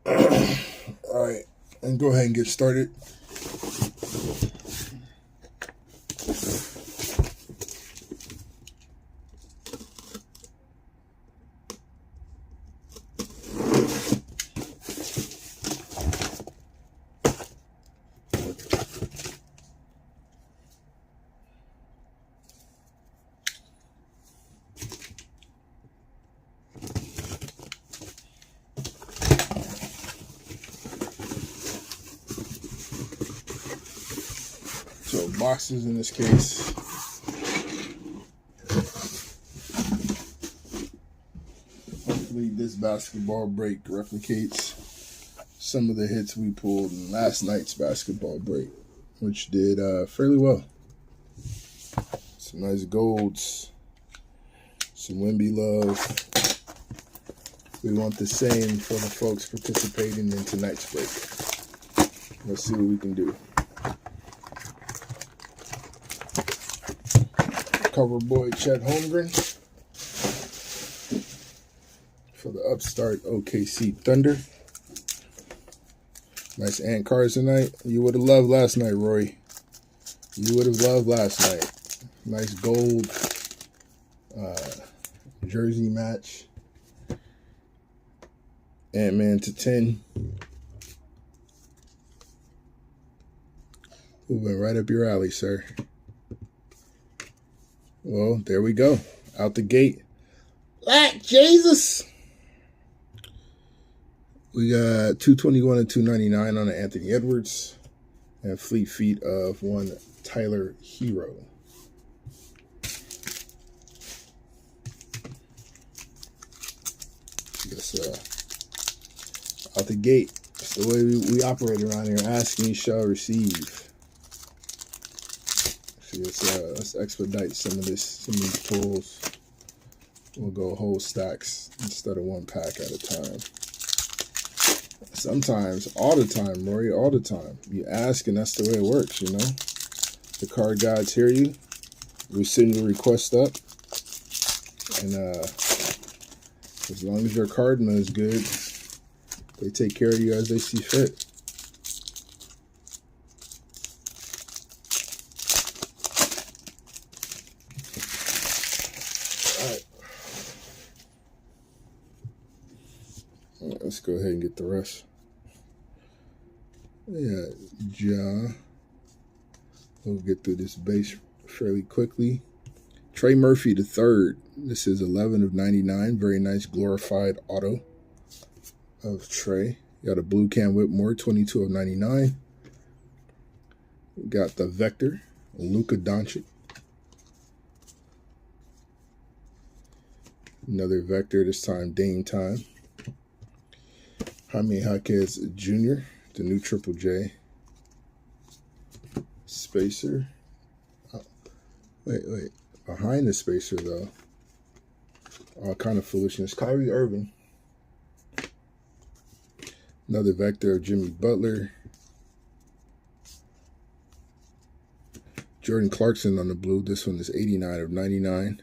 All right, and go ahead and get started. So boxes in this case. Hopefully this basketball break replicates some of the hits we pulled in last night's basketball break, which did fairly well. Some nice golds, some Wemby love. We want the same for the folks participating in tonight's break. Let's see what we can do. Cover boy Chet Holmgren for the upstart OKC Thunder. Nice ant cards tonight. You would have loved last night, Roy. You would have loved last night. Nice gold jersey match. Ant-Man to 10. Moving right up your alley, sir. Well, there we go. Out the gate. Like Jesus. We got 221 and 299 on an Anthony Edwards. And fleet feet of one Tyler Hero. Out the gate. It's the way we operate around here. Asking shall receive. See, let's expedite some of these pulls. We'll go whole stacks instead of one pack at a time. Sometimes, all the time, Rory, all the time. You ask and that's the way it works, you know. The card gods hear you. We send your request up. And as long as your cardman is good, they take care of you as they see fit. Let's go ahead and get the rest. Yeah, Ja. We'll get through this base fairly quickly. Trey Murphy the third. This is 11 of 99. Very nice glorified auto of Trey. Got a blue Cam Whitmore, 22 of 99. We got the Vector, Luka Doncic. Another Vector, this time Dame time. Jaime Jaquez Jr., the new Triple J. Spacer. Oh, wait. Behind the spacer, though. All kind of foolishness. Kyrie Irving. Another Vector of Jimmy Butler. Jordan Clarkson on the blue. This one is 89 of 99.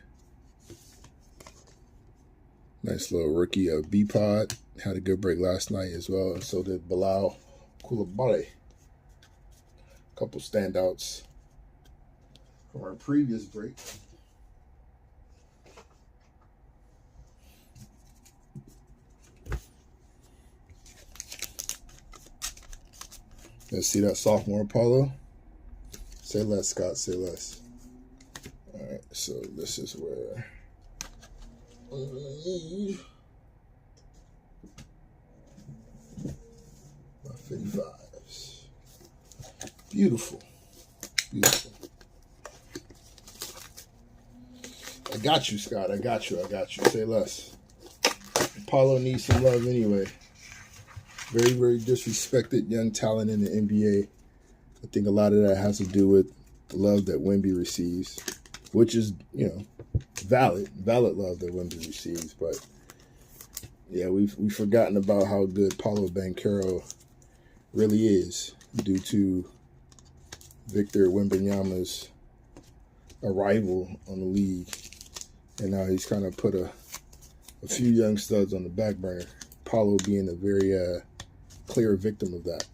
Nice little rookie of B-Pod. Had a good break last night as well. And so did Bilal Coulibaly. A couple standouts from our previous break. Let's see that sophomore Apollo. Say less, Scott. Say less. All right. So this is where. My 55s. Beautiful. Beautiful. I got you, Scott. I got you. Say less. Apollo needs some love anyway. Very, very disrespected young talent in the NBA. I think a lot of that has to do with the love that Wemby receives, which is, you know, valid love that Wemby receives. But yeah, we've forgotten about how good Paolo Banchero really is due to Victor Wembanyama's arrival on the league, and now he's kind of put a few young studs on the back burner. Paolo being a very clear victim of that.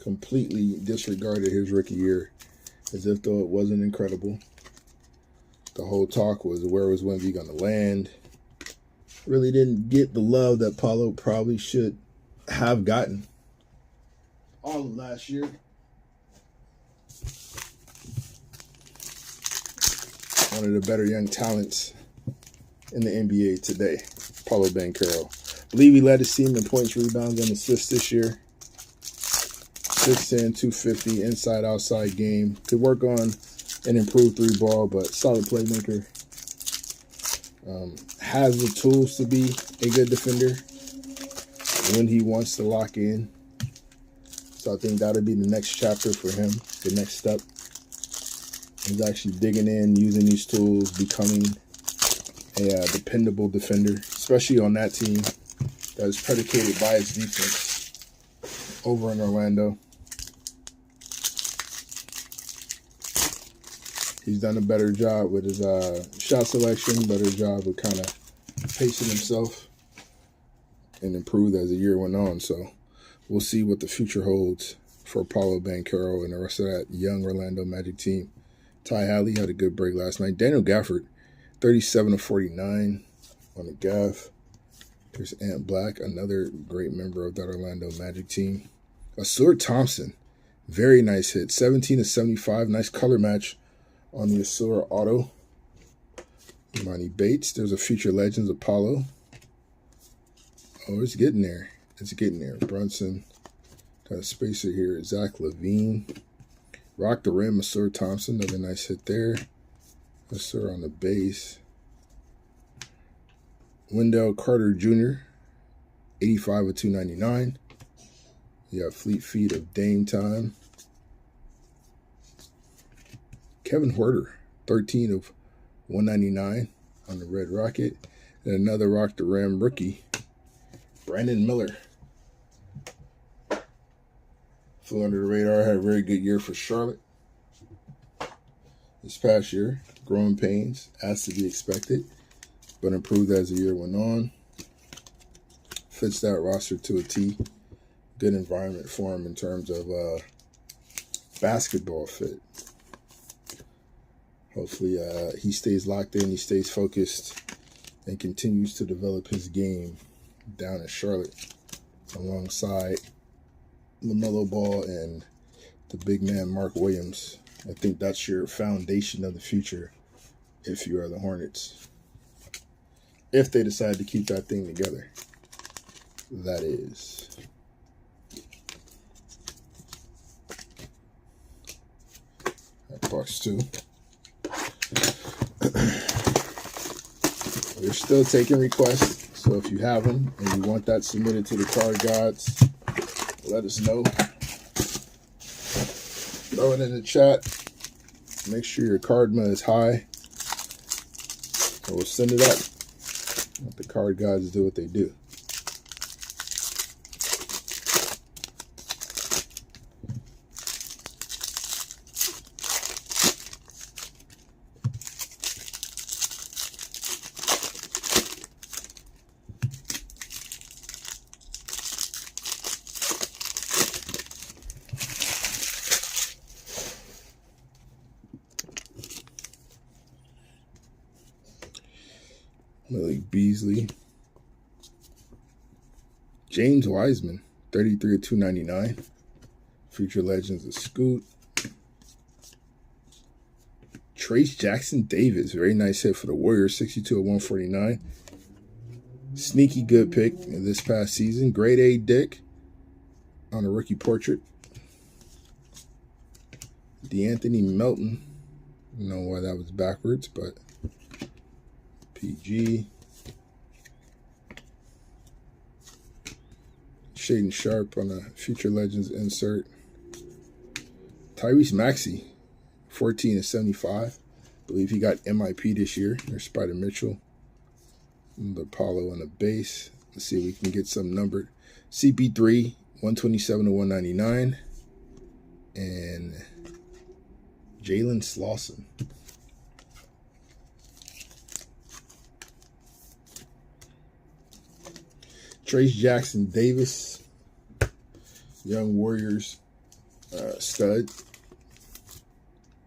Completely disregarded his rookie year as if though it wasn't incredible. The whole talk was where was Wemby going to land. Really didn't get the love that Paulo probably should have gotten all of last year. One of the better young talents in the NBA today, Paolo Banchero. I believe he led his team in points, rebounds, and assists this year. 6'10", 250, inside-outside game. Could work on an improved three ball, but solid playmaker. Has the tools to be a good defender when he wants to lock in. So I think that'll be the next chapter for him, the next step. He's actually digging in, using these tools, becoming a dependable defender, especially on that team that is predicated by its defense over in Orlando. He's done a better job with his shot selection, better job with kind of pacing himself, and improved as the year went on. So we'll see what the future holds for Paolo Banchero and the rest of that young Orlando Magic team. Ty Halley had a good break last night. Daniel Gafford, 37 of 49 on the gaff. There's Ant Black, another great member of that Orlando Magic team. Asur Thompson, very nice hit. 17 of 75, nice color match on the Asur auto. Imani Bates, there's a future Legends Apollo. Oh, it's getting there. It's getting there. Brunson, got a spacer here. Zach LaVine. Rock the rim, Asur Thompson, another nice hit there. Asur on the base. Wendell Carter Jr., 85 of 299. You got Fleet Feet of Dame Time. Kevin Huerter, 13 of 199 on the Red Rocket. And another Rock the Rim rookie, Brandon Miller. Flew under the radar, had a very good year for Charlotte this past year. Growing pains, as to be expected, but improved as the year went on. Fits that roster to a T. Good environment for him in terms of basketball fit. Hopefully he stays locked in, he stays focused, and continues to develop his game down in Charlotte alongside LaMelo Ball and the big man Mark Williams. I think that's your foundation of the future if you are the Hornets. If they decide to keep that thing together, that is. That box 2. We're still taking requests, so if you have them and you want that submitted to the Card Gods, let us know. Throw it in the chat. Make sure your Cardma is high, or we'll send it up. Let the Card Gods do what they do. Malik Beasley. James Wiseman, 33 of 299. Future Legends of Scoot. Trace Jackson Davis, very nice hit for the Warriors, 62 of 149. Sneaky good pick this past season. Grade A Dick on a rookie portrait. DeAnthony Melton. I don't know why that was backwards, but PG. Shaden Sharp on a Future Legends insert. Tyrese Maxey, 14 of 75. I believe he got MIP this year. There's Spider Mitchell. And the Apollo on the base. Let's see if we can get some numbered. CP3, 127 to 199. And Jalen Slauson. Trace Jackson Davis, Young Warriors stud.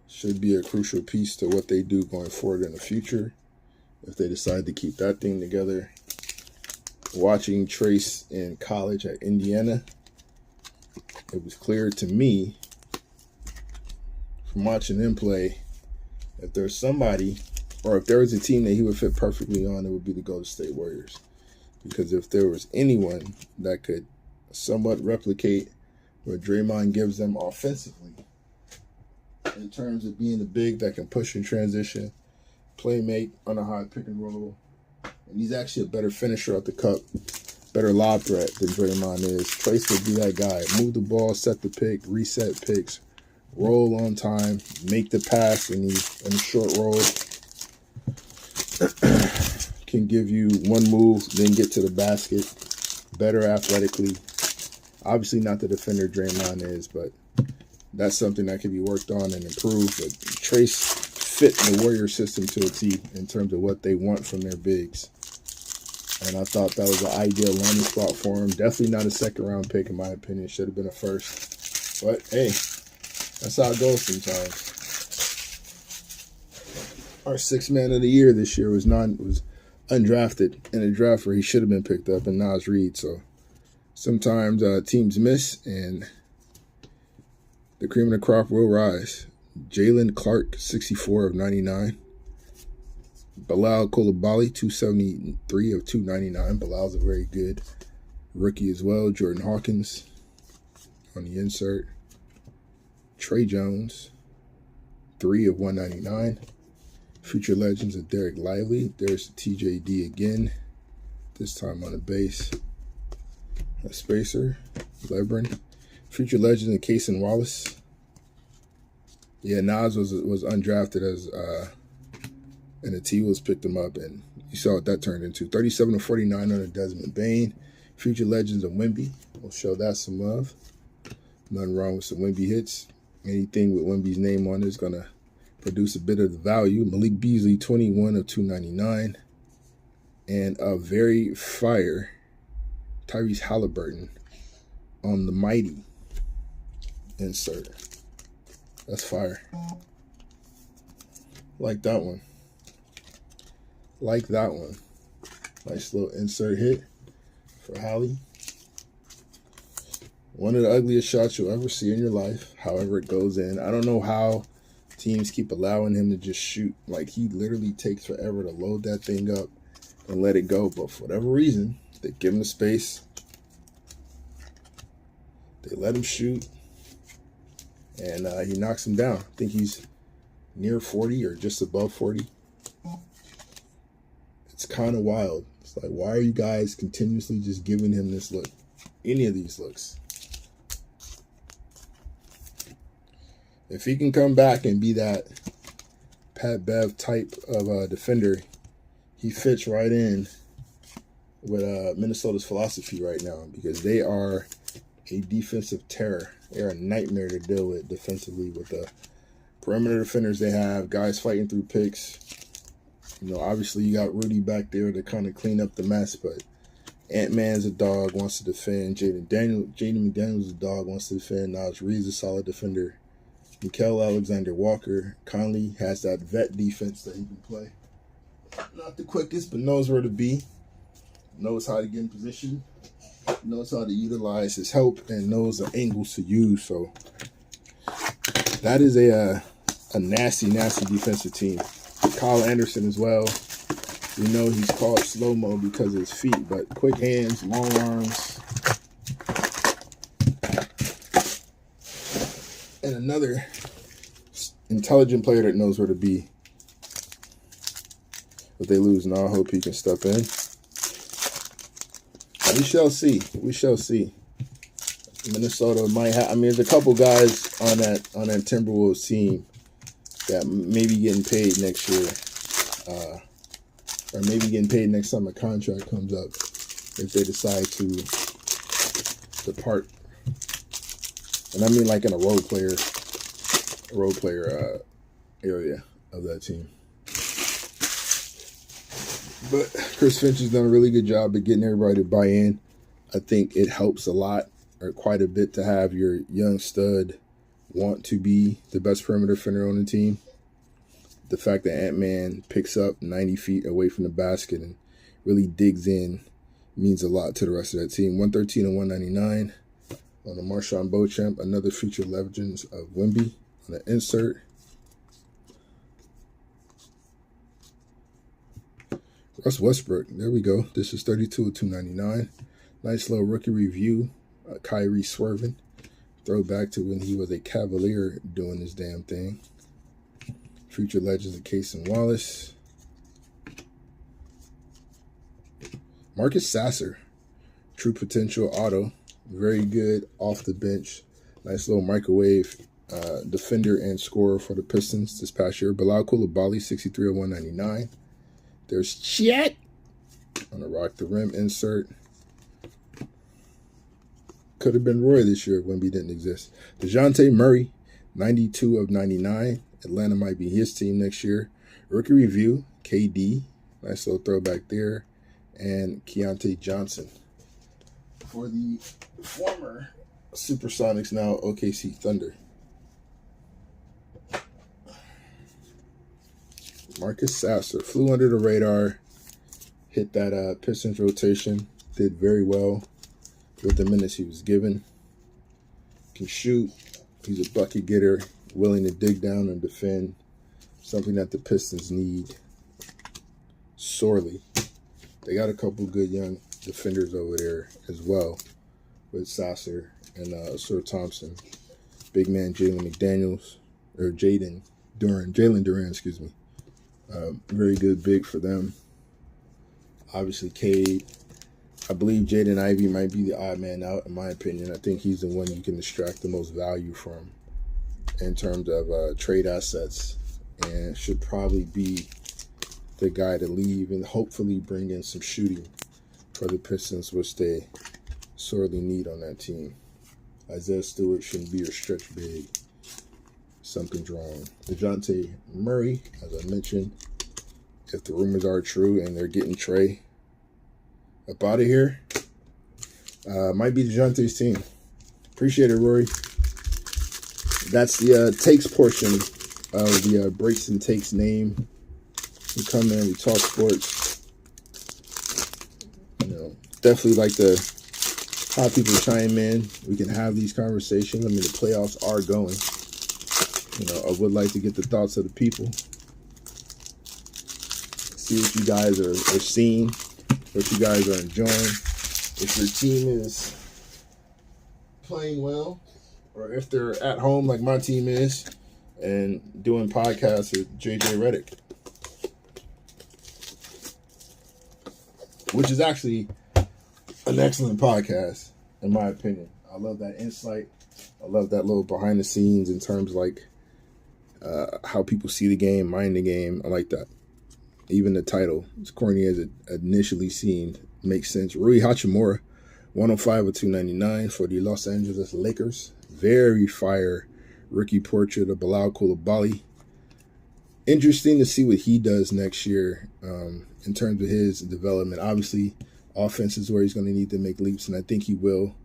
Should be a crucial piece to what they do going forward in the future if they decide to keep that thing together. Watching Trace in college at Indiana, it was clear to me from watching him play, if there's somebody, or if there was a team that he would fit perfectly on, it would be the Golden State Warriors. Because if there was anyone that could somewhat replicate what Draymond gives them offensively, in terms of being the big that can push in transition, play make on a high pick and roll, and he's actually a better finisher at the cup, better lob threat than Draymond is. Trace would be that guy. Move the ball, set the pick, reset picks, roll on time, make the pass in a short roll. Can give you one move, then get to the basket. Better athletically. Obviously not the defender Draymond is, but that's something that can be worked on and improved. But Trace fit the Warrior system to a T in terms of what they want from their bigs. And I thought that was an ideal landing spot for him. Definitely not a second-round pick, in my opinion. Should have been a first. But, hey, that's how it goes sometimes. Our sixth man of the year this year was undrafted in a draft where he should have been picked up, and Naz Reid. So sometimes teams miss, and the cream of the crop will rise. Jalen Clark, 64 of 99. Bilal Coulibaly, 273 of 299. Bilal's a very good rookie as well. Jordan Hawkins on the insert. Trey Jones, 3 of 199. Future Legends of Derek Lively. There's TJD again, this time on the base. A Spacer, Lebron. Future Legends of Cason Wallace. Yeah, Nas was undrafted as and the T-Wolves picked him up, and you saw what that turned into. 37 of 49 under Desmond Bain. Future Legends of Wemby. We'll show that some love. Nothing wrong with some Wemby hits. Anything with Wemby's name on it is going to produce a bit of the value. Malik Beasley, 21 of 299. And a very fire Tyrese Halliburton on the Mighty insert. That's fire. Like that one. Like that one. Nice little insert hit for Hallie. One of the ugliest shots you'll ever see in your life. However it goes in. I don't know how teams keep allowing him to just shoot. Like, he literally takes forever to load that thing up and let it go. But for whatever reason, they give him the space. They let him shoot. And he knocks him down. I think he's near 40 or just above 40. It's kind of wild. It's like, why are you guys continuously just giving him this look? Any of these looks. If he can come back and be that Pat Bev type of defender, he fits right in with Minnesota's philosophy right now, because they are a defensive terror. They're a nightmare to deal with defensively with the perimeter defenders they have, guys fighting through picks. You know, obviously you got Rudy back there to kind of clean up the mess, but Ant-Man's a dog, wants to defend. Jaden McDaniels is a dog, wants to defend. Naz Reid's a solid defender. Nickeil Alexander-Walker. Conley has that vet defense that he can play. Not the quickest, but knows where to be. Knows how to get in position. Knows how to utilize his help, and knows the angles to use. So that is a nasty, nasty defensive team. Kyle Anderson as well. You know he's called slow-mo because of his feet, but quick hands, long arms. And another intelligent player that knows where to be. If they lose now, I hope he can step in. We shall see. We shall see. Minnesota might have. I mean, there's a couple guys on that Timberwolves team that may be getting paid next year, or maybe getting paid next time a contract comes up if they decide to depart. And I mean, like in a role player area of that team. But Chris Finch has done a really good job at getting everybody to buy in. I think it helps a lot, or quite a bit, to have your young stud want to be the best perimeter defender on the team. The fact that Ant-Man picks up 90 feet away from the basket and really digs in means a lot to the rest of that team. 113 and 199 on the Marshawn Beauchamp. Another featured legends of Wemby on the insert. Russ Westbrook. There we go. This is 32 of 299. Nice little rookie review. Kyrie swerving. Throwback to when he was a Cavalier doing this damn thing. Future legends of Cason Wallace. Marcus Sasser. True potential auto. Very good off the bench. Nice little microwave defender and scorer for the Pistons this past year. Bilal Coulibaly, 63 of 199. There's Chet on the Rock the Rim insert. Could have been Roy this year if Wemby didn't exist. DeJounte Murray, 92 of 99. Atlanta might be his team next year. Rookie review, KD. Nice little throwback there. And Keontae Johnson. For the former Supersonics, now OKC Thunder. Marcus Sasser flew under the radar. Hit that Pistons rotation. Did very well with the minutes he was given. Can shoot. He's a bucket getter, willing to dig down and defend. Something that the Pistons need sorely. They got a couple good young defenders over there as well, with Sasser and Sir Thompson. Big man Jalen Duran, excuse me. Very good big for them. Obviously, Cade. I believe Jaden Ivey might be the odd man out, in my opinion. I think he's the one you can extract the most value from in terms of trade assets, and should probably be the guy to leave and hopefully bring in some shooting for the Pistons, which they sorely need on that team. Isaiah Stewart shouldn't be your stretch big. Something's wrong. DeJounte Murray, as I mentioned, if the rumors are true and they're getting Trey up out of here, might be DeJounte's team. Appreciate it, Rory. That's the takes portion of the Breaks and Takes name. We come in, we talk sports. Definitely like to have people chime in. We can have these conversations. I mean, the playoffs are going. I would like to get the thoughts of the people. See what you guys are seeing, what you guys are enjoying. If your team is playing well, or if they're at home like my team is, and doing podcasts with JJ Redick. Which is actually an excellent podcast, in my opinion. I love that insight. I love that little behind the scenes in terms of how people see the game, mind the game. I like that. Even the title, as corny as it initially seemed, makes sense. Rui Hachimura, 105 of 299 for the Los Angeles Lakers. Very fire rookie portrait of Bilal Coulibaly. Interesting to see what he does next year in terms of his development. Obviously, offense is where he's going to need to make leaps, and I think he will.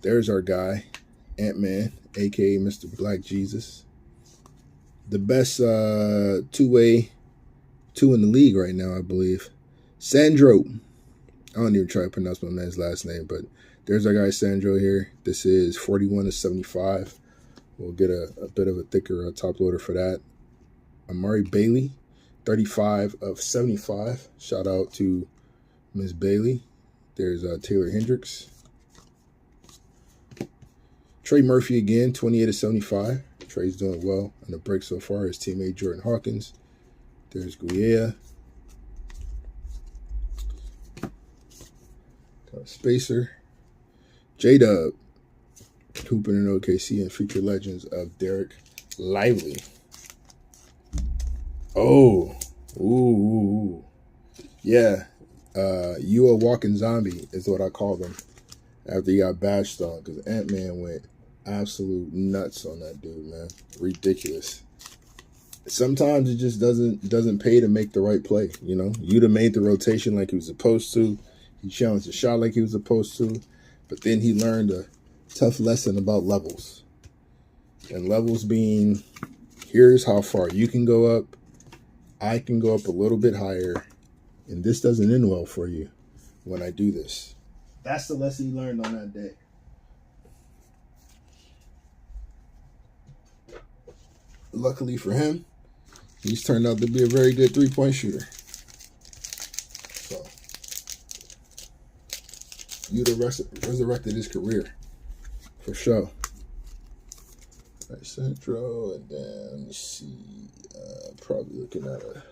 There's our guy, Ant-Man, a.k.a. Mr. Black Jesus. The best two-way two in the league right now, I believe. Sandro. I don't even try to pronounce my man's last name, but there's our guy Sandro here. This is 41 of 75. We'll get a bit of a thicker top loader for that. Amari Bailey, 35 of 75. Shout out to Ms. Bailey. There's Taylor Hendricks. Trey Murphy again, 28 of 75. Trey's doing well on the break so far. His teammate Jordan Hawkins. There's Guia. Spacer. J-Dub. Hooping in OKC and future legends of Derek Lively. Oh. Ooh. Yeah. You a walking zombie is what I call them after he got bashed on, because Ant-Man went absolute nuts on that dude, man. Ridiculous. Sometimes it just doesn't pay to make the right play, You'd have made the rotation like he was supposed to. He challenged the shot like he was supposed to. But then he learned a tough lesson about levels. And levels being, here's how far you can go up. I can go up a little bit higher. And this doesn't end well for you when I do this. That's the lesson he learned on that day. Luckily for him, he's turned out to be a very good three-point shooter. So, you'd have resurrected his career, for sure. All right, Central, and then, let me see, probably looking at a...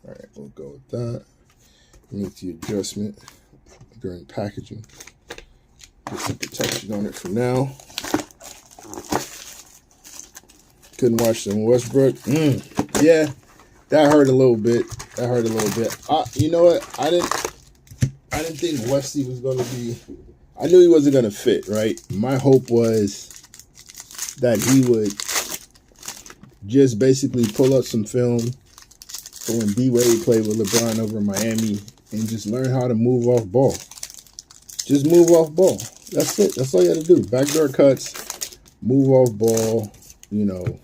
All right, we'll go with that. Make the adjustment during packaging. Get some protection on it for now. Couldn't watch some Westbrook. Yeah, that hurt a little bit. You know what? I didn't think Westy was going to be. I knew he wasn't going to fit, right? My hope was that he would just basically pull up some film for when D-Wade played with LeBron over in Miami and just learn how to move off ball. Just move off ball. That's it. That's all you got to do. Backdoor cuts, move off ball, you know,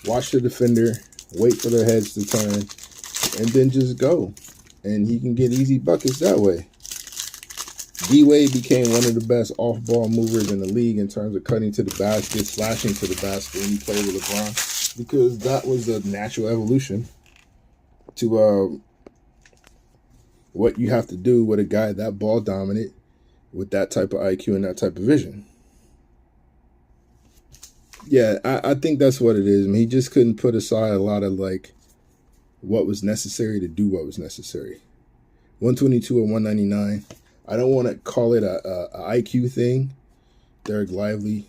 watch the defender, wait for their heads to turn, and then just go. And he can get easy buckets that way. D-Wade became one of the best off-ball movers in the league in terms of cutting to the basket, slashing to the basket when he played with LeBron, because that was a natural evolution to what you have to do with a guy that ball dominant with that type of IQ and that type of vision. Yeah, I think that's what it is. I mean, he just couldn't put aside a lot of like what was necessary to do what was necessary. 122 or 199. I don't want to call it a IQ thing. Derek Lively,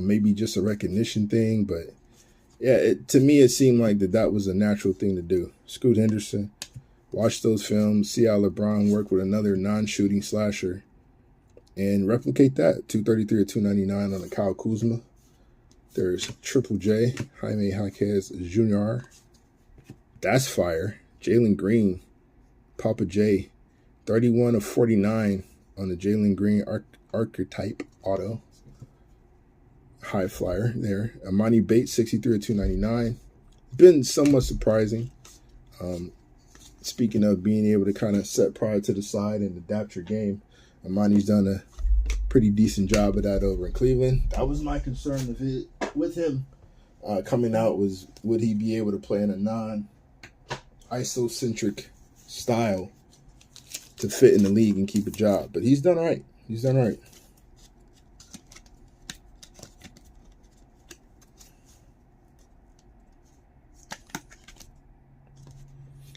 maybe just a recognition thing, but yeah, to me it seemed like that was a natural thing to do. Scoot Henderson. Watch those films, see how LeBron worked with another non-shooting slasher, and replicate that. 233 or 299 on the Kyle Kuzma. There's Triple J, Jaime Jaquez Jr. That's fire. Jalen Green, Papa J, 31 of 49 on the Jalen Green archetype auto. High flyer there. Amani Bates, 63 of 299. Been somewhat surprising. Speaking of being able to kind of set pride to the side and adapt your game, Amani's done a pretty decent job of that over in Cleveland. That was my concern with him coming out, was would he be able to play in a non-isocentric style to fit in the league and keep a job. But he's done all right. He's done all right.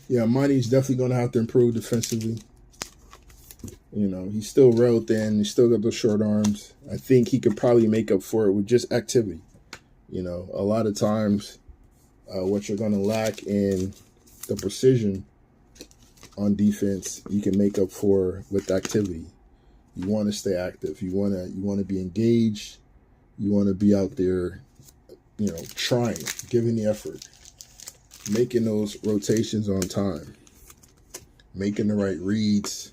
Yeah, Amani's definitely going to have to improve defensively. You know, he's still real thin. He's still got those short arms. I think he could probably make up for it with just activity. You know, a lot of times what you're going to lack in the precision on defense, you can make up for with activity. You want to stay active. You want to be engaged. You want to be out there, you know, trying, giving the effort. Making those rotations on time, making the right reads,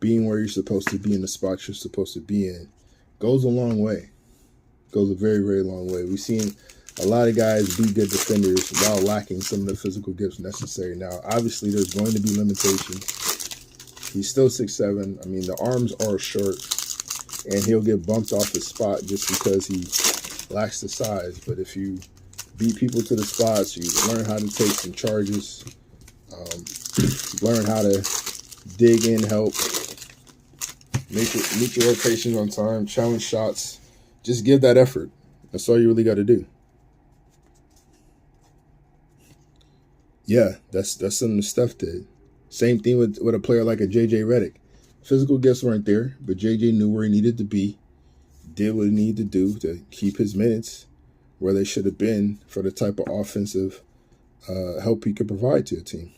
being where you're supposed to be in the spot you're supposed to be in, goes a long way. Goes a very, very long way. We've seen a lot of guys be good defenders while lacking some of the physical gifts necessary. Now, obviously, there's going to be limitations. He's still 6'7". I mean, the arms are short, and he'll get bumped off his spot just because he lacks the size. But if you beat people to the spots, you learn how to take some charges, learn how to dig in, help, meet your rotations on time, challenge shots. Just give that effort. That's all you really got to do. Yeah, that's something that Steph did. Same thing with a player like a J.J. Redick. Physical gifts weren't there, but J.J. knew where he needed to be, did what he needed to do to keep his minutes where they should have been for the type of offensive help he could provide to a team.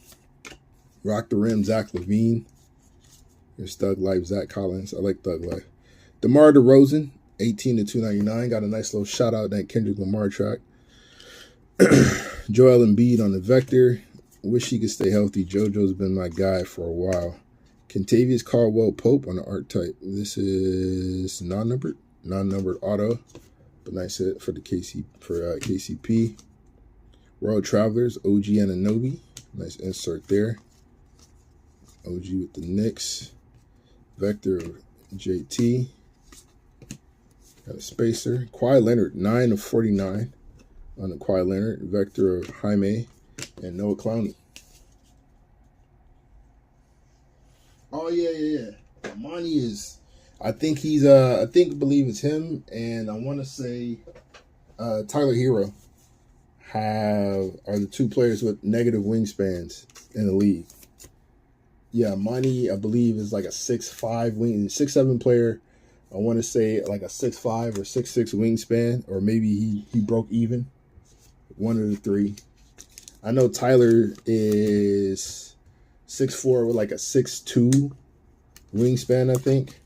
Rock the rim, Zach LaVine. There's Thug Life, Zach Collins. I like Thug Life. DeMar DeRozan, 18 to 299. Got a nice little shout out in that Kendrick Lamar track. Joel Embiid on the Vector. Wish he could stay healthy. JoJo's been my guy for a while. Kentavious Caldwell Pope on the archetype. This is non-numbered auto, but nice hit for the KCP. Royal Travelers, OG Anunoby. Nice insert there. OG with the Knicks. Vector of JT. Got a spacer. Kawhi Leonard, 9 of 49 on the Kawhi Leonard. Vector of Jaime and Noah Clowney. Oh yeah. Monty is, I think he's I believe it's him, and I want to say Tyler Hero are the two players with negative wingspans in the league. Yeah, Monty, I believe, is like a 6'5" 6'7" player. I want to say like a 6'5" or 6'6" wingspan, or maybe he broke even. One of the three. I know Tyler is 6'4" with like a 6'2" wingspan, I think.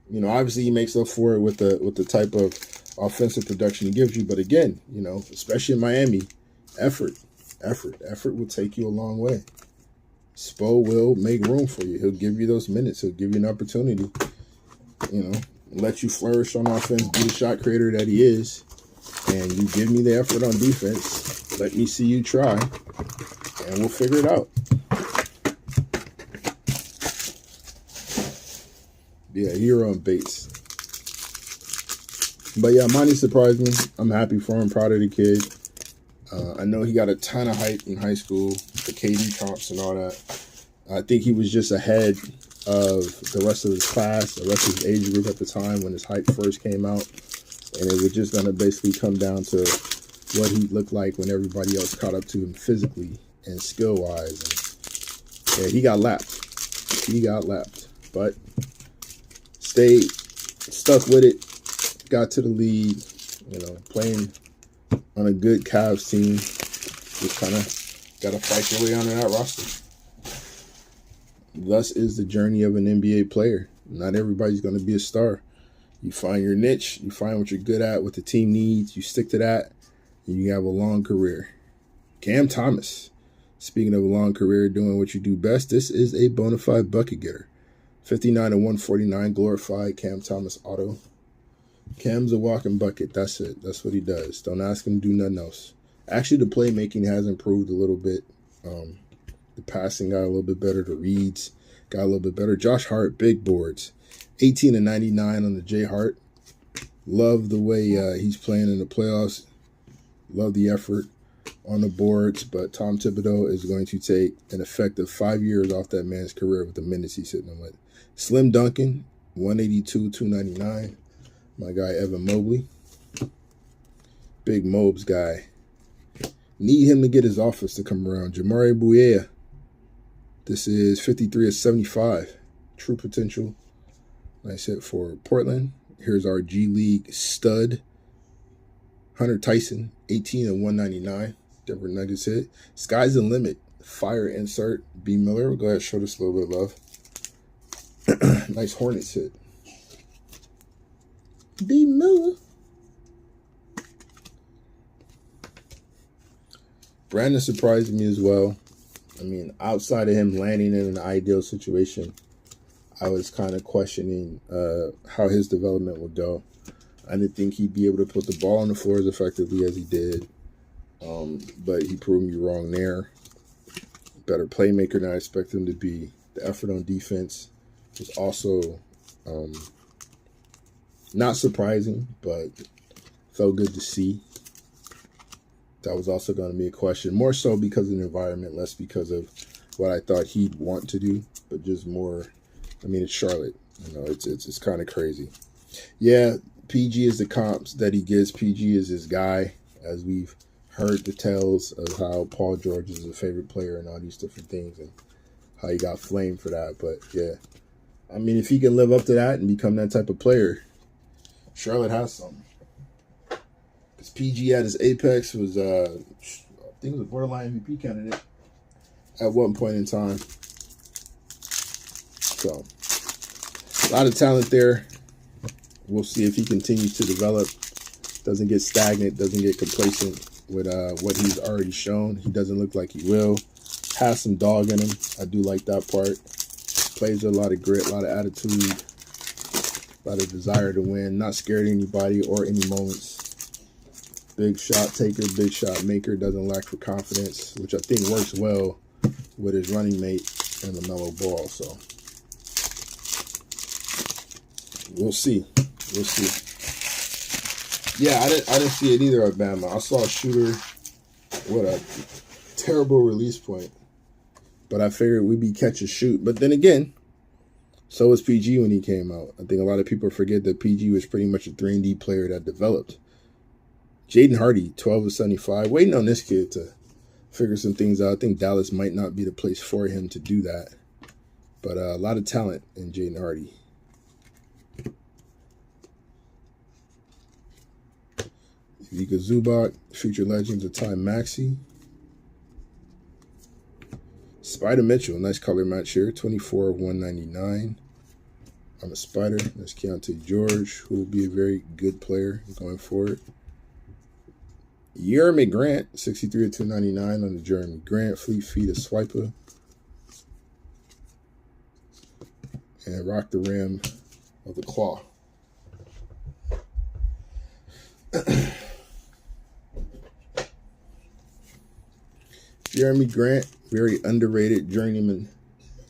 You know, obviously he makes up for it with the type of offensive production he gives you. But again, you know, especially in Miami, effort will take you a long way. Spo will make room for you. He'll give you those minutes. He'll give you an opportunity, you know, let you flourish on offense, be the shot creator that he is. And you give me the effort on defense. Let me see you try, and we'll figure it out. Yeah, Hero and Bates. But yeah, Monty surprised me. I'm happy for him. Proud of the kid. I know he got a ton of hype in high school, the KD comps and all that. I think he was just ahead of the rest of his class, the rest of his age group at the time when his hype first came out. And it was just going to basically come down to what he looked like when everybody else caught up to him physically and skill-wise. And yeah, he got lapped. But stayed stuck with it. Got to the league, you know, playing on a good Cavs team. Just kind of got to fight your way onto that roster. Thus is the journey of an NBA player. Not everybody's going to be a star. You find your niche, you find what you're good at, what the team needs, you stick to that, and you have a long career. Cam Thomas, speaking of a long career, doing what you do best, this is a bona fide bucket getter. 59 and 149, glorified Cam Thomas auto. Cam's a walking bucket. That's it. That's what he does. Don't ask him to do nothing else. Actually, the playmaking has improved a little bit. The passing got a little bit better. The reads got a little bit better. Josh Hart, big boards. 18 and 99 on the J Hart. Love the way he's playing in the playoffs. Love the effort on the boards. But Tom Thibodeau is going to take an effective 5 years off that man's career with the minutes he's sitting with. Slim Duncan, 182, 299. My guy, Evan Mobley. Big Mobes guy. Need him to get his office to come around. Jamari Bouye. This is 53 of 75. True potential. Nice hit for Portland. Here's our G League stud. Hunter Tyson, 18 and 199. Denver Nuggets hit. Sky's the limit. Fire insert. B. Miller. We'll go ahead and show this a little bit of love. Nice Hornets hit. B. Miller. Brandon surprised me as well. I mean, outside of him landing in an ideal situation, I was kind of questioning how his development would go. I didn't think he'd be able to put the ball on the floor as effectively as he did. But he proved me wrong there. Better playmaker than I expected him to be. The effort on defense was also not surprising, but felt good to see. That was also going to be a question. More so because of the environment, less because of what I thought he'd want to do, but just more, I mean, it's Charlotte. You know, it's kind of crazy. Yeah, PG is the comps that he gets. PG is his guy, as we've heard the tales of how Paul George is a favorite player and all these different things and how he got flamed for that. But, yeah, I mean, if he can live up to that and become that type of player, Charlotte has something. Because PG at his apex was, I think it was a borderline MVP candidate at one point in time. So, a lot of talent there. We'll see if he continues to develop, doesn't get stagnant, doesn't get complacent. with what he's already shown. He doesn't look like he will. Has some dog in him. I do like that part. Plays with a lot of grit, a lot of attitude, a lot of desire to win. Not scared of anybody or any moments. Big shot taker, big shot maker. Doesn't lack for confidence, which I think works well with his running mate and LaMelo Ball. So we'll see. We'll see. Yeah, I didn't see it either at Bama. I saw a shooter. What a terrible release point. But I figured we'd be catch and shoot. But then again, so was PG when he came out. I think a lot of people forget that PG was pretty much a 3-and-D player that developed. Jaden Hardy, 12 of 75. Waiting on this kid to figure some things out. I think Dallas might not be the place for him to do that. But a lot of talent in Jaden Hardy. Vika Zubac, future legends of Time Maxey. Spider Mitchell, nice color match here, 24 of 199. I'm a Spider. That's Keontae George, who will be a very good player going forward. Jeremy Grant, 63 of 299 on the Jeremy Grant. Fleet Feet of Swiper. And Rock the Rim of the Claw. Jeremy Grant, very underrated journeyman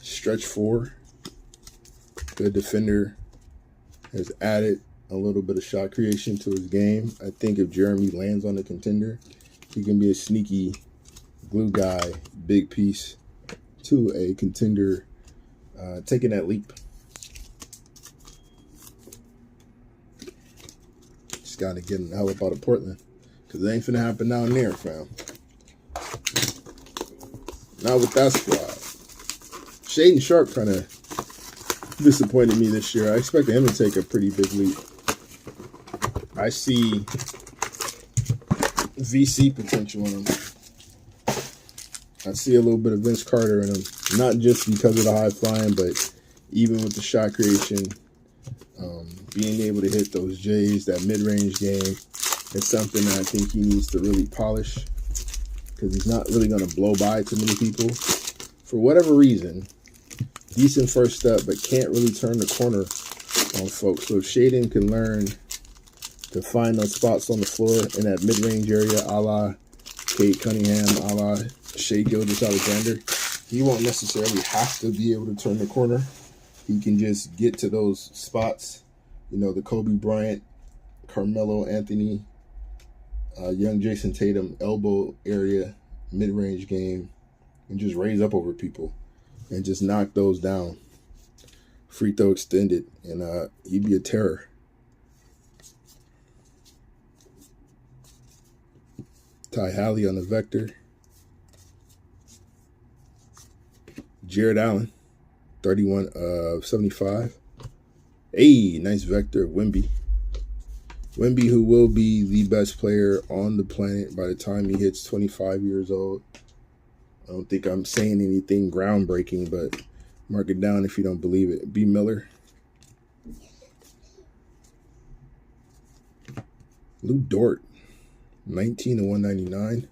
stretch 4. Good defender. Has added a little bit of shot creation to his game. I think if Jeremy lands on a contender, he can be a sneaky glue guy, big piece to a contender taking that leap. Just got to get the hell up out of Portland because it ain't finna happen down there, fam. Not with that squad. Shaden Sharp kind of disappointed me this year. I expected him to take a pretty big leap. I see VC potential in him. I see a little bit of Vince Carter in him. Not just because of the high flying, but even with the shot creation, being able to hit those J's, that mid-range game, is something that I think he needs to really polish. Because he's not really going to blow by too many people. For whatever reason, decent first step, but can't really turn the corner on folks. So if Shaden can learn to find those spots on the floor in that mid-range area, a la Kate Cunningham, a la Shai Gilgeous-Alexander, he won't necessarily have to be able to turn the corner. He can just get to those spots. You know, the Kobe Bryant, Carmelo Anthony, young Jason Tatum elbow area, mid-range game, and just raise up over people and just knock those down. Free throw extended, and he'd be a terror. Ty Halley on the vector. Jared Allen, 31 of 75. Hey, nice vector, Wemby. Wemby, who will be the best player on the planet by the time he hits 25 years old. I don't think I'm saying anything groundbreaking, but mark it down if you don't believe it. B. Miller. Lou Dort, 19 of 199.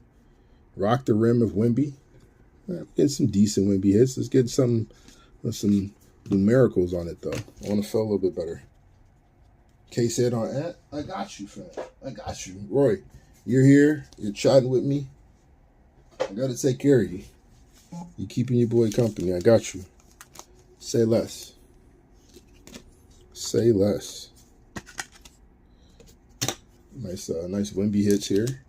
Rock the rim of Wemby. Getting some decent Wemby hits. Let's get some numericals on it, though. I want to feel a little bit better. K said on that, I got you, fam. I got you. Roy, you're here. You're chatting with me. I got to take care of you. You're keeping your boy company. I got you. Say less. Say less. Nice Wemby hits here.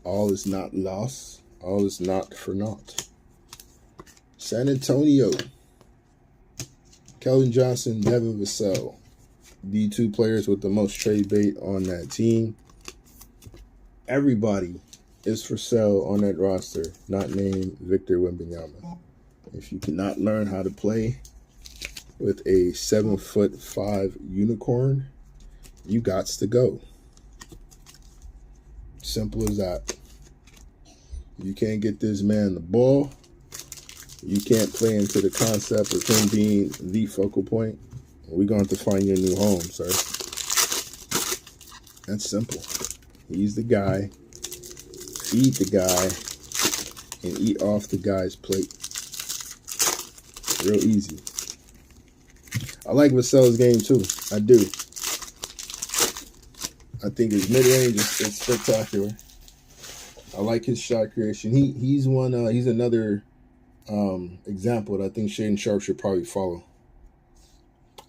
All is not lost. All is not for naught. San Antonio. Keldon Johnson, Devin Vassell. The two players with the most trade bait on that team. Everybody is for sale on that roster, not named Victor Wembanyama. If you cannot learn how to play with a 7'5" unicorn, you gots to go. Simple as that. You can't get this man the ball. You can't play into the concept of him being the focal point. We're going to have to find you a new home, sir. That's simple. He's the guy. feed the guy and eat off the guy's plate. Real easy. I like Vassell's game too. I do. I think his mid-range is spectacular. I like his shot creation. He's another example that I think Shaden Sharp should probably follow.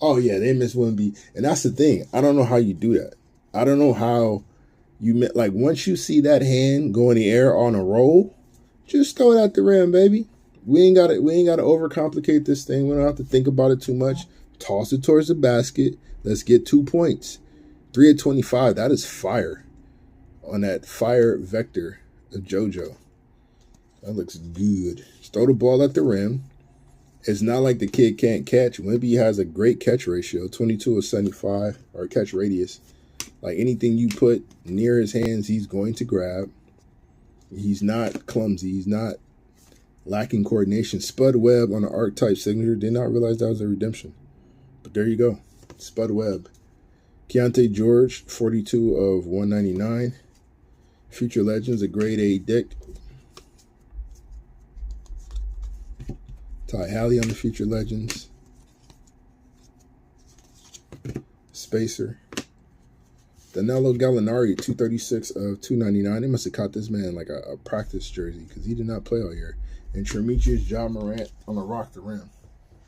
Oh yeah, they miss Wemby, and that's the thing. I don't know how you do that. I don't know how you like once you see that hand go in the air on a roll, just throw it at the rim, baby. We ain't gotta overcomplicate this thing. We don't have to think about it too much. Toss it towards the basket. Let's get 2 points. 3 of 25. That is fire on that fire vector of JoJo. That looks good. Just throw the ball at the rim. It's not like the kid can't catch. Wemby has a great catch ratio, 22 of 75, or catch radius. Like anything you put near his hands, he's going to grab. He's not clumsy. He's not lacking coordination. Spud Webb on an archetype signature. Did not realize that was a redemption. But there you go. Spud Webb. Keontae George, 42 of 199. Future Legends, a grade A Dick. Ty Halley on the Future Legends. Spacer. Danilo Gallinari, 236 of 299. They must have caught this man like a practice jersey because he did not play all year. And Tremicius Ja Morant on the rock the rim.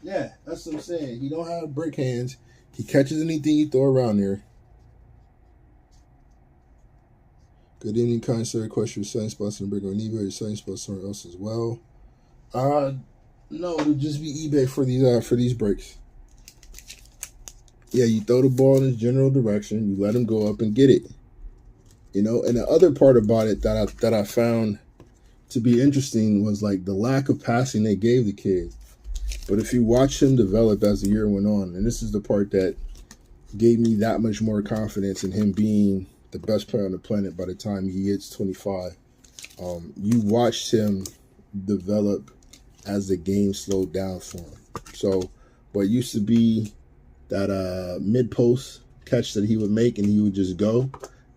Yeah, that's what I'm saying. He don't have brick hands. He catches anything you throw around there. Good evening, kind sir. Question your sign spots in the brick or eBay. Your sign spots somewhere else as well. No, it would just be eBay for these breaks. Yeah, you throw the ball in his general direction, you let him go up and get it. You know, and the other part about it that I found to be interesting was like the lack of passing they gave the kid. But if you watch him develop as the year went on, and this is the part that gave me that much more confidence in him being the best player on the planet by the time he hits 25. You watched him develop as the game slowed down for him. So what used to be that mid-post catch that he would make and he would just go,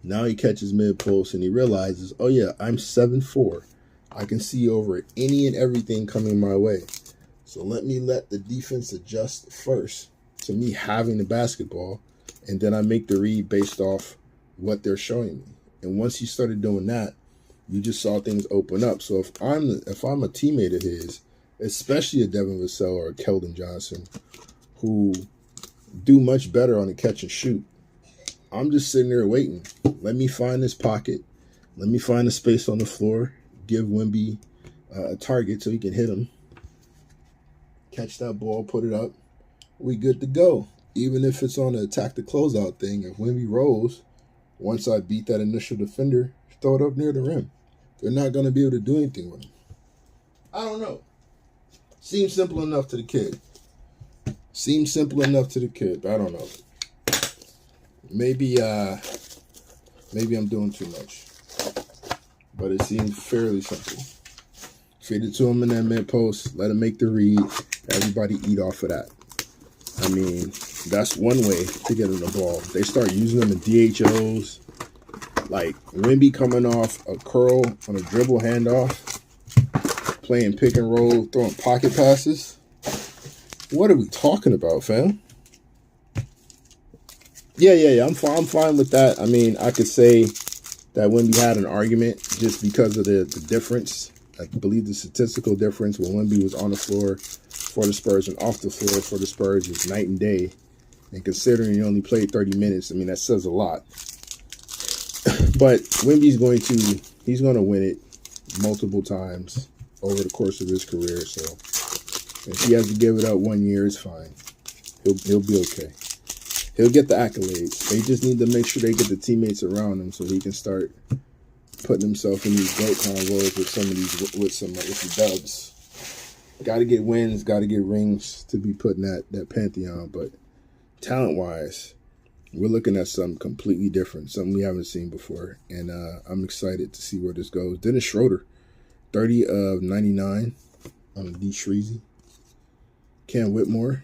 now he catches mid-post and he realizes, oh yeah, I'm 7'4". I can see over any and everything coming my way. So let the defense adjust first to me having the basketball, and then I make the read based off what they're showing me. And once he started doing that, you just saw things open up. So if I'm a teammate of his, especially a Devin Vassell or a Keldon Johnson, who do much better on the catch and shoot, I'm just sitting there waiting. Let me find this pocket. Let me find a space on the floor. Give Wemby a target so he can hit him. Catch that ball, put it up. We good to go. Even if it's on the attack the closeout thing, if Wemby rolls, once I beat that initial defender, throw it up near the rim. They're not going to be able to do anything with him. I don't know. Seems simple enough to the kid. But I don't know. Maybe I'm doing too much. But it seems fairly simple. Feed it to him in that mid-post. Let him make the read. Everybody eat off of that. I mean, that's one way to get him the ball. They start using them in DHOs. Like Wemby coming off a curl on a dribble handoff. Playing pick and roll, throwing pocket passes. What are we talking about, fam? Yeah. I'm fine with that. I mean, I could say that Wemby had an argument just because of the difference. I believe the statistical difference when Wemby was on the floor for the Spurs and off the floor for the Spurs is night and day. And considering he only played 30 minutes, I mean, that says a lot. But Wemby's going to win it multiple times over the course of his career. So if he has to give it up 1 year, it's fine. He'll be okay. He'll get the accolades. They just need to make sure they get the teammates around him so he can start putting himself in these GOAT convos with some dubs. Got to get wins, got to get rings to be putting that pantheon. But talent-wise, we're looking at something completely different, something we haven't seen before. And I'm excited to see where this goes. Dennis Schroeder, 30 of 99 on D. Shreezy. Cam Whitmore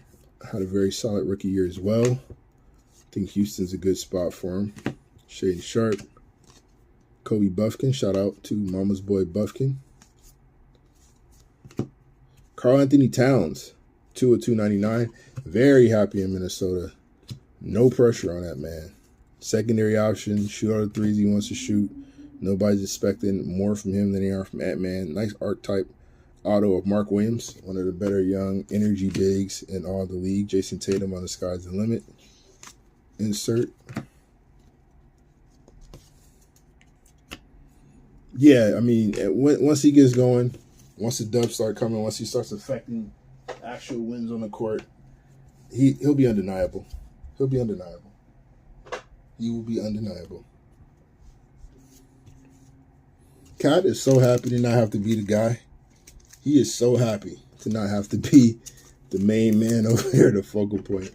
had a very solid rookie year as well. I think Houston's a good spot for him. Shaden Sharp. Kobe Buffkin. Shout out to Mama's Boy Buffkin. Karl Anthony Towns, 2 of 299. Very happy in Minnesota. No pressure on that man. Secondary option, shoot all the threes he wants to shoot. Nobody's expecting more from him than they are from Ant-Man. Nice archetype auto of Mark Williams, one of the better young energy bigs in all the league. Jason Tatum on the Sky's the Limit. Insert. Yeah, I mean, once he gets going, once the dubs start coming, once he starts affecting actual wins on the court, he'll be undeniable. He'll be undeniable. He will be undeniable. Cat is so happy to not have to be the guy. He is so happy to not have to be the main man over there, the focal point.